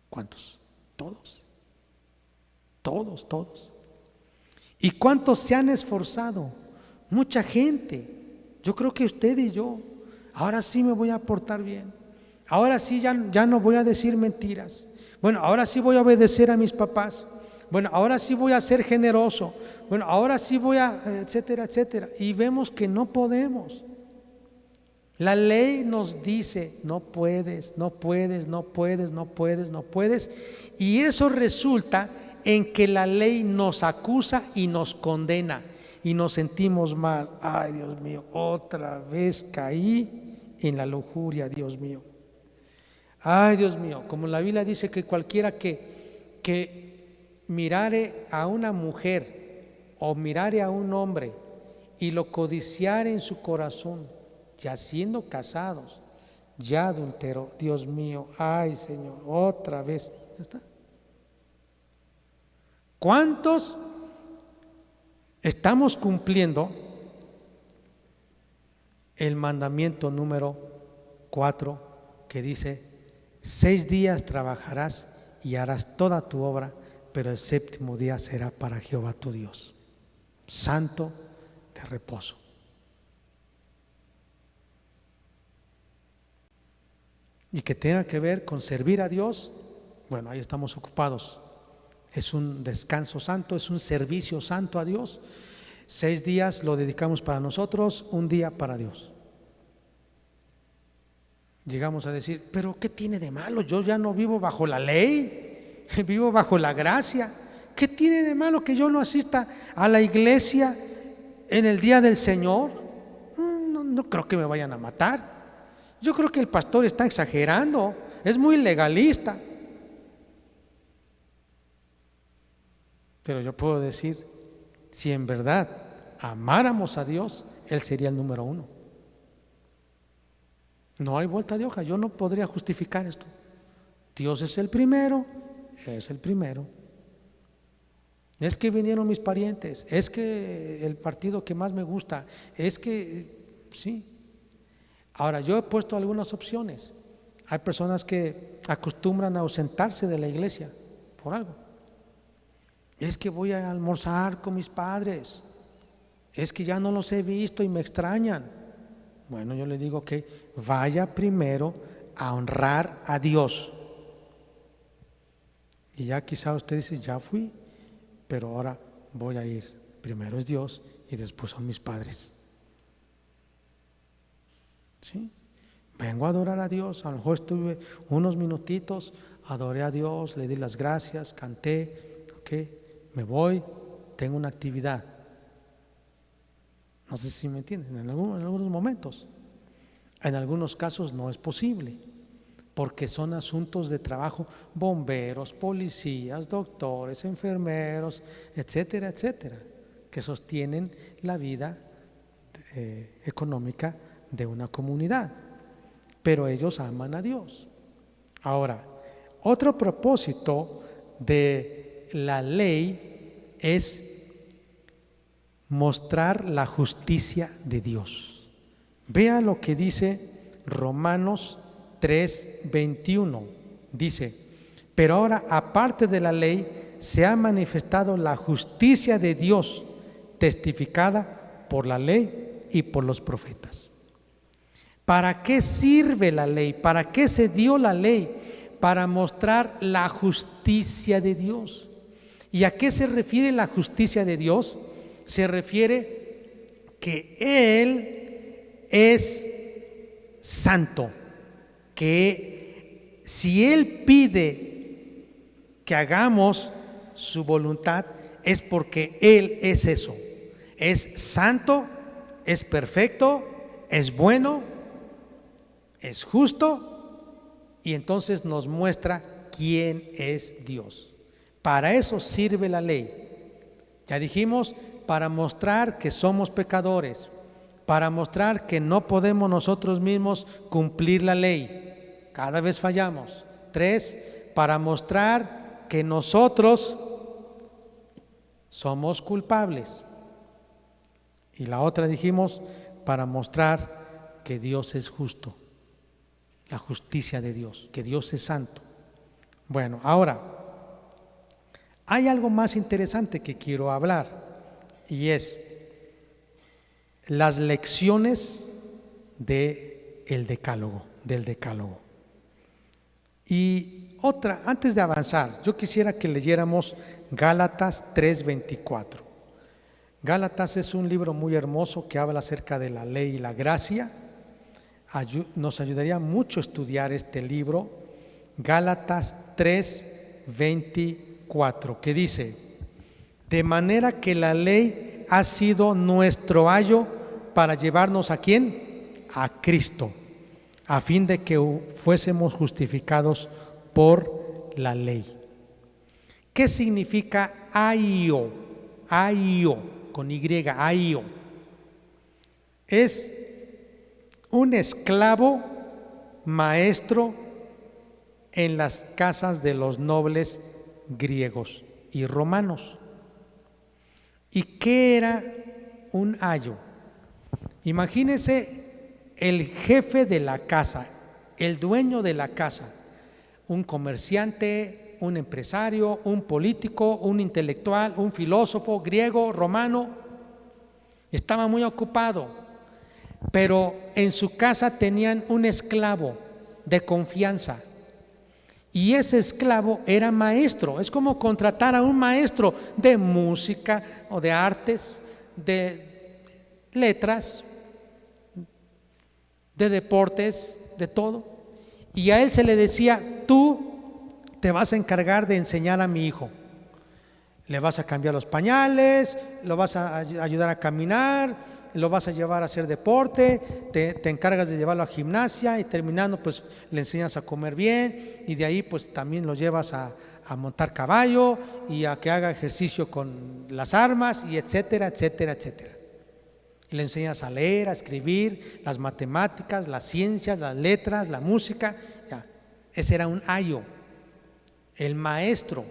¿Cuántos? Todos. Todos, todos. ¿Y cuántos se han esforzado? Mucha gente. Yo creo que usted y yo. Ahora sí me voy a portar bien. Ahora sí ya no voy a decir mentiras. Bueno, ahora sí voy a obedecer a mis papás. Bueno, ahora sí voy a ser generoso. Bueno, ahora sí voy a, etcétera, etcétera. Y vemos que no podemos. La ley nos dice, no puedes, no puedes, no puedes, no puedes, no puedes. Y eso resulta en que la ley nos acusa y nos condena. Y nos sentimos mal. Ay, Dios mío, otra vez caí en la lujuria, Dios mío. Ay, Dios mío, como la Biblia dice que cualquiera que mirare a una mujer o mirare a un hombre y lo codiciare en su corazón, ya siendo casados, ya adulteró. Dios mío, ay Señor, otra vez. ¿Ya está? ¿Cuántos estamos cumpliendo el mandamiento número 4 que dice: 6 días trabajarás y harás toda tu obra, pero el séptimo día será para Jehová tu Dios, santo de reposo? Y que tenga que ver con servir a Dios, bueno, ahí estamos ocupados. Es un descanso santo, es un servicio santo a Dios. 6 días lo dedicamos para nosotros, 1 día para Dios. Llegamos a decir, pero ¿qué tiene de malo? Yo ya no vivo bajo la ley, vivo bajo la gracia. ¿Qué tiene de malo que yo no asista a la iglesia en el día del Señor? No creo que me vayan a matar. Yo creo que el pastor está exagerando, es muy legalista. Pero yo puedo decir, si en verdad amáramos a Dios, Él sería el número uno. No hay vuelta de hoja, yo no podría justificar esto. Dios es el primero, es el primero. Es que vinieron mis parientes, es que el partido que más me gusta, es que, sí. Ahora, yo he puesto algunas opciones. Hay personas que acostumbran a ausentarse de la iglesia por algo. Es que voy a almorzar con mis padres, es que ya no los he visto y me extrañan. Bueno, yo le digo que vaya primero a honrar a Dios. Y ya quizá usted dice, ya fui, pero ahora voy a ir. Primero es Dios y después son mis padres. ¿Sí? Vengo a adorar a Dios. A lo mejor estuve unos minutitos, adoré a Dios, le di las gracias, canté, me voy, tengo una actividad. No sé si me entienden, en algunos momentos. En algunos casos no es posible, porque son asuntos de trabajo, bomberos, policías, doctores, enfermeros, etcétera, etcétera, que sostienen la vida económica de una comunidad, pero ellos aman a Dios. Ahora, otro propósito de la ley es mostrar la justicia de Dios. Vea lo que dice Romanos 3:21. Dice, pero ahora aparte de la ley se ha manifestado la justicia de Dios, testificada por la ley y por los profetas. ¿Para qué sirve la ley? ¿Para qué se dio la ley? Para mostrar la justicia de Dios. ¿Y a qué se refiere la justicia de Dios? Se refiere que Él es santo, que si Él pide que hagamos su voluntad es porque Él es eso, es santo, es perfecto, es bueno, es justo, y entonces nos muestra quién es Dios. Para eso sirve la ley. Ya dijimos, para mostrar que somos pecadores, para mostrar que no podemos nosotros mismos cumplir la ley, cada vez fallamos. 3, para mostrar que nosotros somos culpables. Y la otra dijimos, para mostrar que Dios es justo, la justicia de Dios, que Dios es santo. Bueno, ahora, hay algo más interesante que quiero hablar, y es las lecciones del decálogo. Y otra, antes de avanzar, yo quisiera que leyéramos Gálatas 3:24. Gálatas es un libro muy hermoso que habla acerca de la ley y la gracia. Nos ayudaría mucho estudiar este libro, Gálatas 3:24, que dice, de manera que la ley ha sido nuestro ayo para llevarnos ¿a quién? A Cristo, a fin de que fuésemos justificados por la ley. ¿Qué significa aio? Aio, con Y, aio. Es un esclavo maestro en las casas de los nobles griegos y romanos. ¿Y qué era un ayo? Imagínense el jefe de la casa, el dueño de la casa, un comerciante, un empresario, un político, un intelectual, un filósofo griego, romano. Estaba muy ocupado, pero en su casa tenían un esclavo de confianza. Y ese esclavo era maestro. Es como contratar a un maestro de música o de artes, de letras, de deportes, de todo. Y a él se le decía, tú te vas a encargar de enseñar a mi hijo. Le vas a cambiar los pañales, lo vas a ayudar a caminar, lo vas a llevar a hacer deporte, te encargas de llevarlo a gimnasia y terminando pues le enseñas a comer bien y de ahí pues también lo llevas a montar caballo y a que haga ejercicio con las armas y etcétera, etcétera, etcétera. Le enseñas a leer, a escribir, las matemáticas, las ciencias, las letras, la música. Ya. Ese era un ayo, el maestro.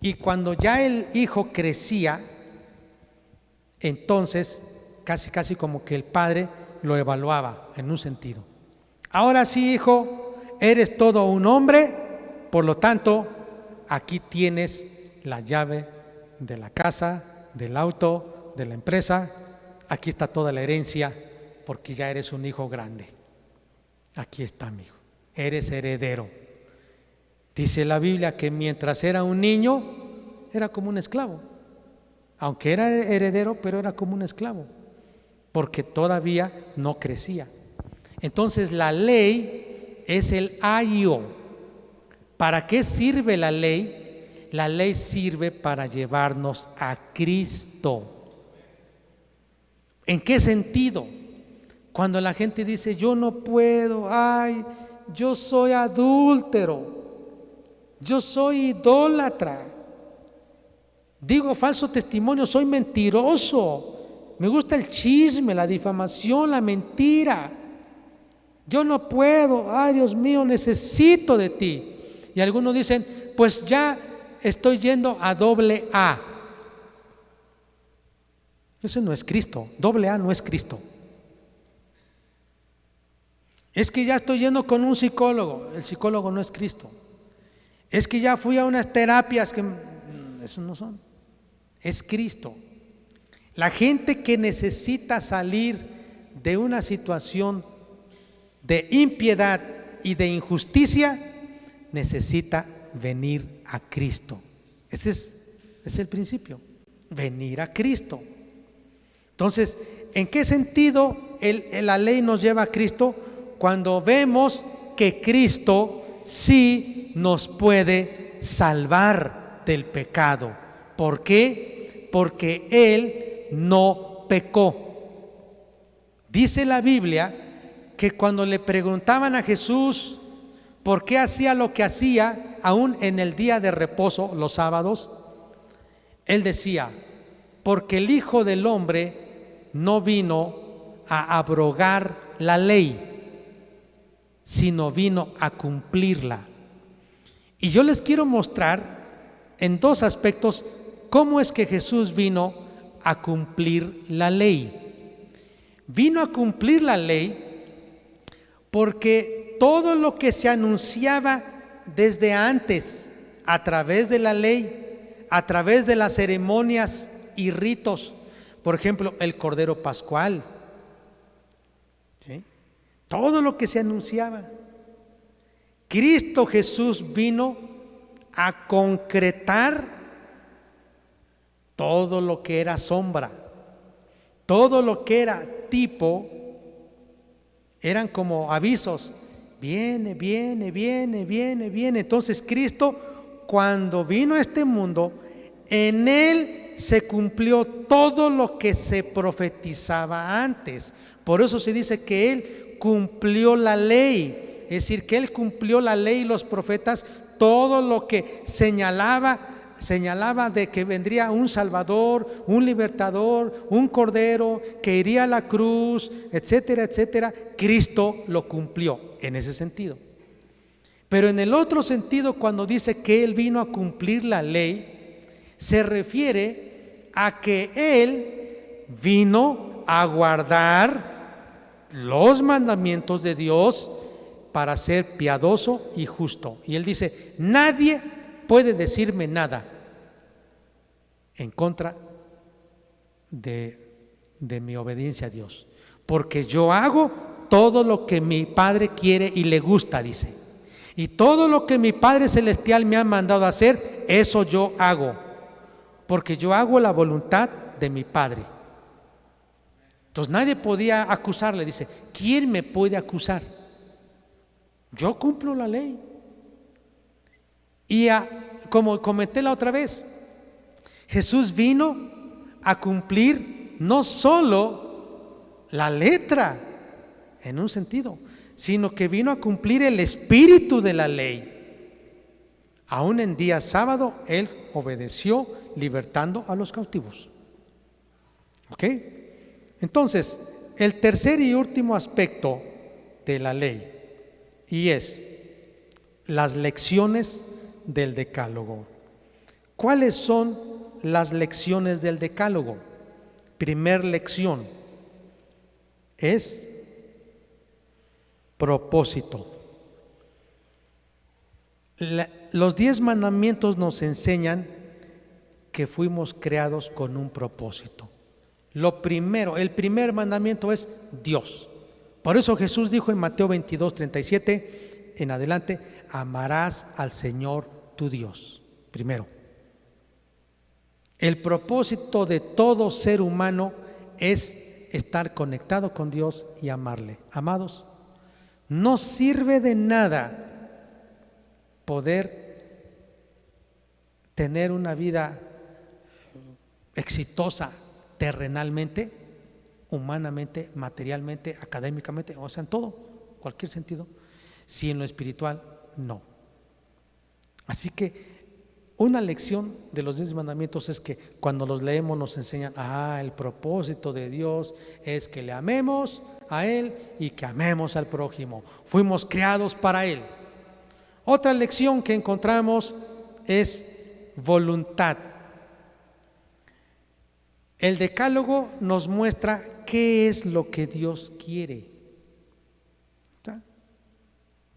Y cuando ya el hijo crecía, entonces casi como que el padre lo evaluaba en un sentido. Ahora sí, hijo, eres todo un hombre, por lo tanto, aquí tienes la llave de la casa, del auto, de la empresa, aquí está toda la herencia, porque ya eres un hijo grande. Aquí está, mi hijo, eres heredero. Dice la Biblia que mientras era un niño, era como un esclavo. Aunque era heredero, pero era como un esclavo, porque todavía no crecía. Entonces la ley es el ayo. ¿Para qué sirve la ley? La ley sirve para llevarnos a Cristo. ¿En qué sentido? Cuando la gente dice, yo no puedo, ay, yo soy adúltero, yo soy idólatra, digo falso testimonio, soy mentiroso, me gusta el chisme, la difamación, la mentira, yo no puedo, ay Dios mío, necesito de ti. Y algunos dicen, pues ya estoy yendo a AA. Ese no es Cristo, AA no es Cristo. Es que ya estoy yendo con un psicólogo, el psicólogo no es Cristo. Es que ya fui a unas terapias que eso no son, es Cristo. La gente que necesita salir de una situación de impiedad y de injusticia, necesita venir a Cristo. Ese es el principio, venir a Cristo. Entonces, ¿en qué sentido la ley nos lleva a Cristo? Cuando vemos que Cristo sí nos puede salvar del pecado. ¿Por qué? Porque Él no pecó. Dice la Biblia que cuando le preguntaban a Jesús por qué hacía lo que hacía, aún en el día de reposo, los sábados, Él decía, porque el Hijo del Hombre no vino a abrogar la ley, sino vino a cumplirla. Y yo les quiero mostrar en dos aspectos cómo es que Jesús vino a cumplir la ley. Vino a cumplir la ley porque todo lo que se anunciaba desde antes, a través de la ley, a través de las ceremonias y ritos, por ejemplo, el Cordero Pascual, ¿sí? Todo lo que se anunciaba, Cristo Jesús vino a concretar todo lo que era sombra, todo lo que era tipo, eran como avisos, viene, viene, viene, viene, viene. Entonces Cristo, cuando vino a este mundo, en Él se cumplió todo lo que se profetizaba antes. Por eso se dice que Él cumplió la ley, es decir, que Él cumplió la ley y los profetas, todo lo que señalaba de que vendría un Salvador, un Libertador, un Cordero, que iría a la cruz, etcétera, etcétera. Cristo lo cumplió en ese sentido. Pero en el otro sentido, cuando dice que Él vino a cumplir la ley, se refiere a que Él vino a guardar los mandamientos de Dios para ser piadoso y justo. Y Él dice, nadie puede decirme nada en contra de mi obediencia a Dios, porque yo hago todo lo que mi Padre quiere y le gusta, dice, y todo lo que mi Padre Celestial me ha mandado a hacer, eso yo hago, porque yo hago la voluntad de mi Padre. Entonces nadie podía acusarle, dice, ¿quién me puede acusar? Yo cumplo la ley. Y como comenté la otra vez, Jesús vino a cumplir no solo la letra, en un sentido, sino que vino a cumplir el espíritu de la ley. Aún en día sábado, Él obedeció libertando a los cautivos. ¿Ok? Entonces, el tercer y último aspecto de la ley, y es las lecciones del decálogo. ¿Cuáles son las lecciones del decálogo? Primer lección es propósito. Los 10 mandamientos nos enseñan que fuimos creados con un propósito. Lo primero, el primer mandamiento es Dios. Por eso Jesús dijo en Mateo 22:37 en adelante: amarás al Señor tu Dios. Primero, el propósito de todo ser humano es estar conectado con Dios y amarle. Amados, no sirve de nada poder tener una vida exitosa terrenalmente, humanamente, materialmente, académicamente, o sea, en todo, cualquier sentido, si en lo espiritual no. Así que una lección de los 10 mandamientos es que cuando los leemos nos enseñan, el propósito de Dios es que le amemos a Él y que amemos al prójimo. Fuimos creados para Él. Otra lección que encontramos es voluntad. El decálogo nos muestra qué es lo que Dios quiere.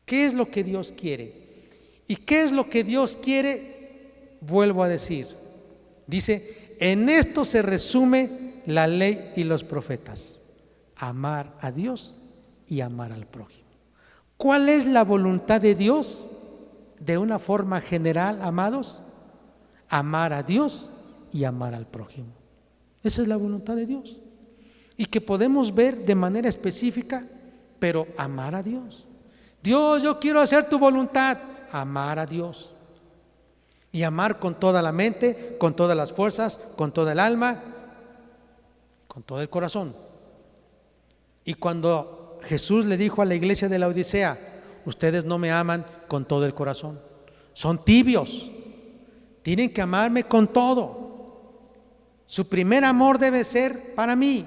¿Qué es lo que Dios quiere? ¿Y qué es lo que Dios quiere? Vuelvo a decir, dice, en esto se resume la ley y los profetas: amar a Dios y amar al prójimo. ¿Cuál es la voluntad de Dios? De una forma general, amados, amar a Dios y amar al prójimo. Esa es la voluntad de Dios. Y que podemos ver de manera específica, pero amar a Dios. Dios, yo quiero hacer tu voluntad. Amar a Dios. Y amar con toda la mente, con todas las fuerzas, con toda el alma, con todo el corazón. Y cuando Jesús le dijo a la iglesia de la Odisea: ustedes no me aman con todo el corazón, son tibios, tienen que amarme con todo. Su primer amor debe ser para mí.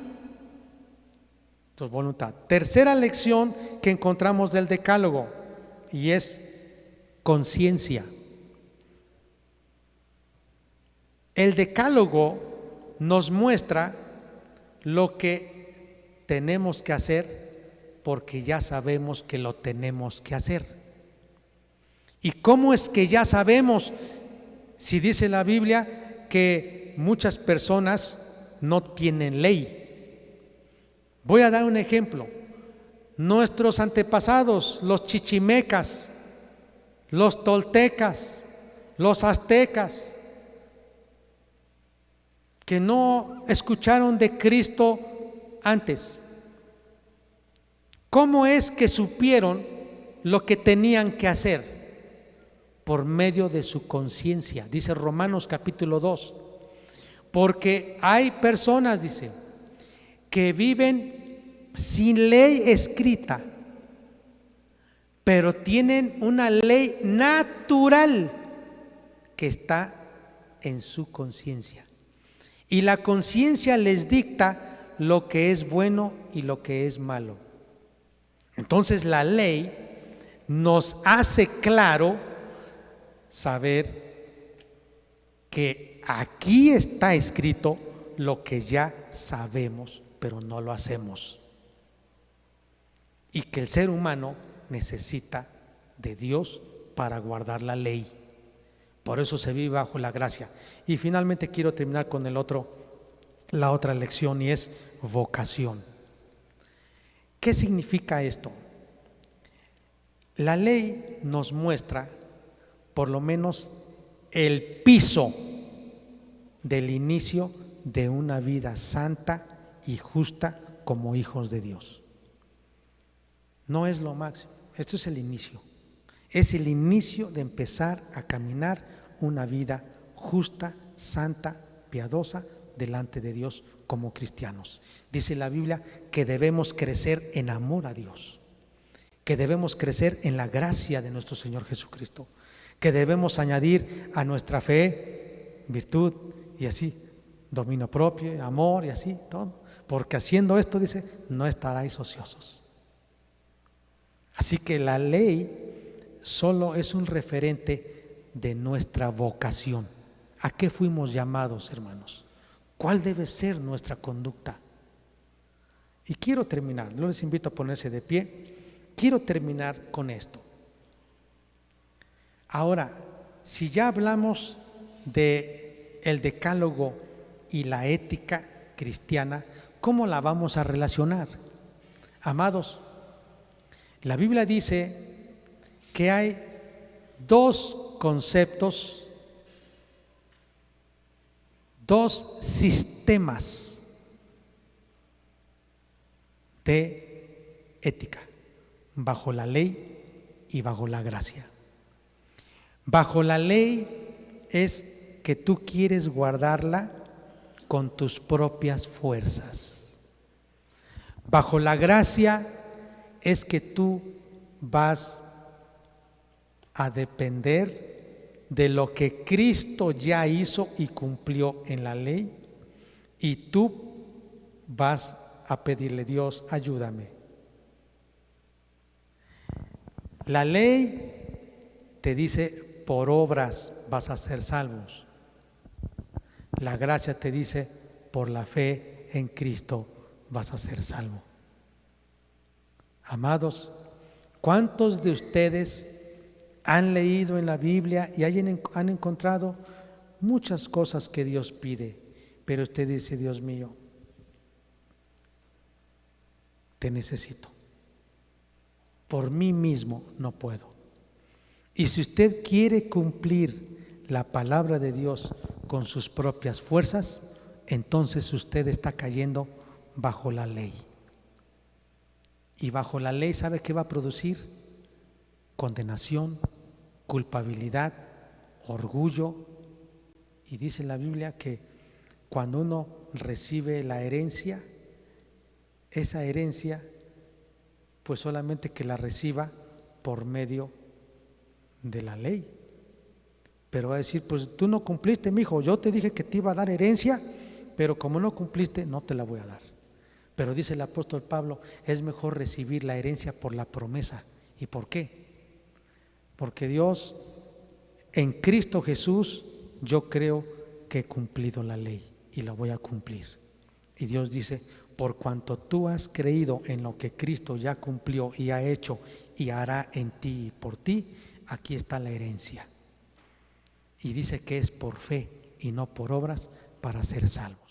Entonces, voluntad. Tercera lección que encontramos del decálogo, y es conciencia. El decálogo nos muestra lo que tenemos que hacer porque ya sabemos que lo tenemos que hacer. ¿Y cómo es que ya sabemos? Si dice la Biblia que muchas personas no tienen ley. Voy a dar un ejemplo. Nuestros antepasados, los chichimecas, los toltecas, los aztecas, que no escucharon de Cristo antes, ¿cómo es que supieron lo que tenían que hacer? Por medio de su conciencia. Dice Romanos capítulo 2. Porque hay personas, dice, que viven sin ley escrita, pero tienen una ley natural que está en su conciencia. Y la conciencia les dicta lo que es bueno y lo que es malo. Entonces la ley nos hace claro saber que aquí está escrito lo que ya sabemos, pero no lo hacemos. Y que el ser humano necesita de Dios para guardar la ley. Por eso se vive bajo la gracia. Y finalmente quiero terminar con la otra lección, y es vocación. ¿Qué significa esto? La ley nos muestra por lo menos el piso del inicio de una vida santa y justa como hijos de Dios. No es lo máximo, esto es el inicio. Es el inicio de empezar a caminar una vida justa, santa, piadosa delante de Dios como cristianos. Dice la Biblia que debemos crecer en amor a Dios, que debemos crecer en la gracia de nuestro Señor Jesucristo, que debemos añadir a nuestra fe virtud y así, dominio propio, amor y así, todo. Porque haciendo esto, dice, no estaréis ociosos. Así que la ley solo es un referente de nuestra vocación. ¿A qué fuimos llamados, hermanos? ¿Cuál debe ser nuestra conducta? Y quiero terminar, yo les invito a ponerse de pie. Quiero terminar con esto. Ahora, si ya hablamos de el decálogo y la ética cristiana, ¿cómo la vamos a relacionar? Amados, la Biblia dice que hay dos conceptos, dos sistemas de ética, bajo la ley y bajo la gracia. Bajo la ley es que tú quieres guardarla con tus propias fuerzas. Bajo la gracia es que tú vas a depender de lo que Cristo ya hizo y cumplió en la ley, y tú vas a pedirle: Dios, ayúdame. La ley te dice: por obras vas a ser salvos. La gracia te dice: por la fe en Cristo vas a ser salvo. Amados, ¿cuántos de ustedes han leído en la Biblia y han encontrado muchas cosas que Dios pide, pero usted dice: Dios mío, te necesito, por mí mismo no puedo? Y si usted quiere cumplir la palabra de Dios con sus propias fuerzas, entonces usted está cayendo bajo la ley. Y bajo la ley, ¿sabe qué va a producir? Condenación, culpabilidad, orgullo. Y dice la Biblia que cuando uno recibe la herencia, esa herencia, pues solamente que la reciba por medio de la ley. Pero va a decir: pues tú no cumpliste, mi hijo, yo te dije que te iba a dar herencia, pero como no cumpliste, no te la voy a dar. Pero dice el apóstol Pablo: es mejor recibir la herencia por la promesa. ¿Y por qué? Porque Dios, en Cristo Jesús, yo creo que he cumplido la ley y la voy a cumplir. Y Dios dice: por cuanto tú has creído en lo que Cristo ya cumplió y ha hecho y hará en ti y por ti, aquí está la herencia. Y dice que es por fe y no por obras para ser salvos.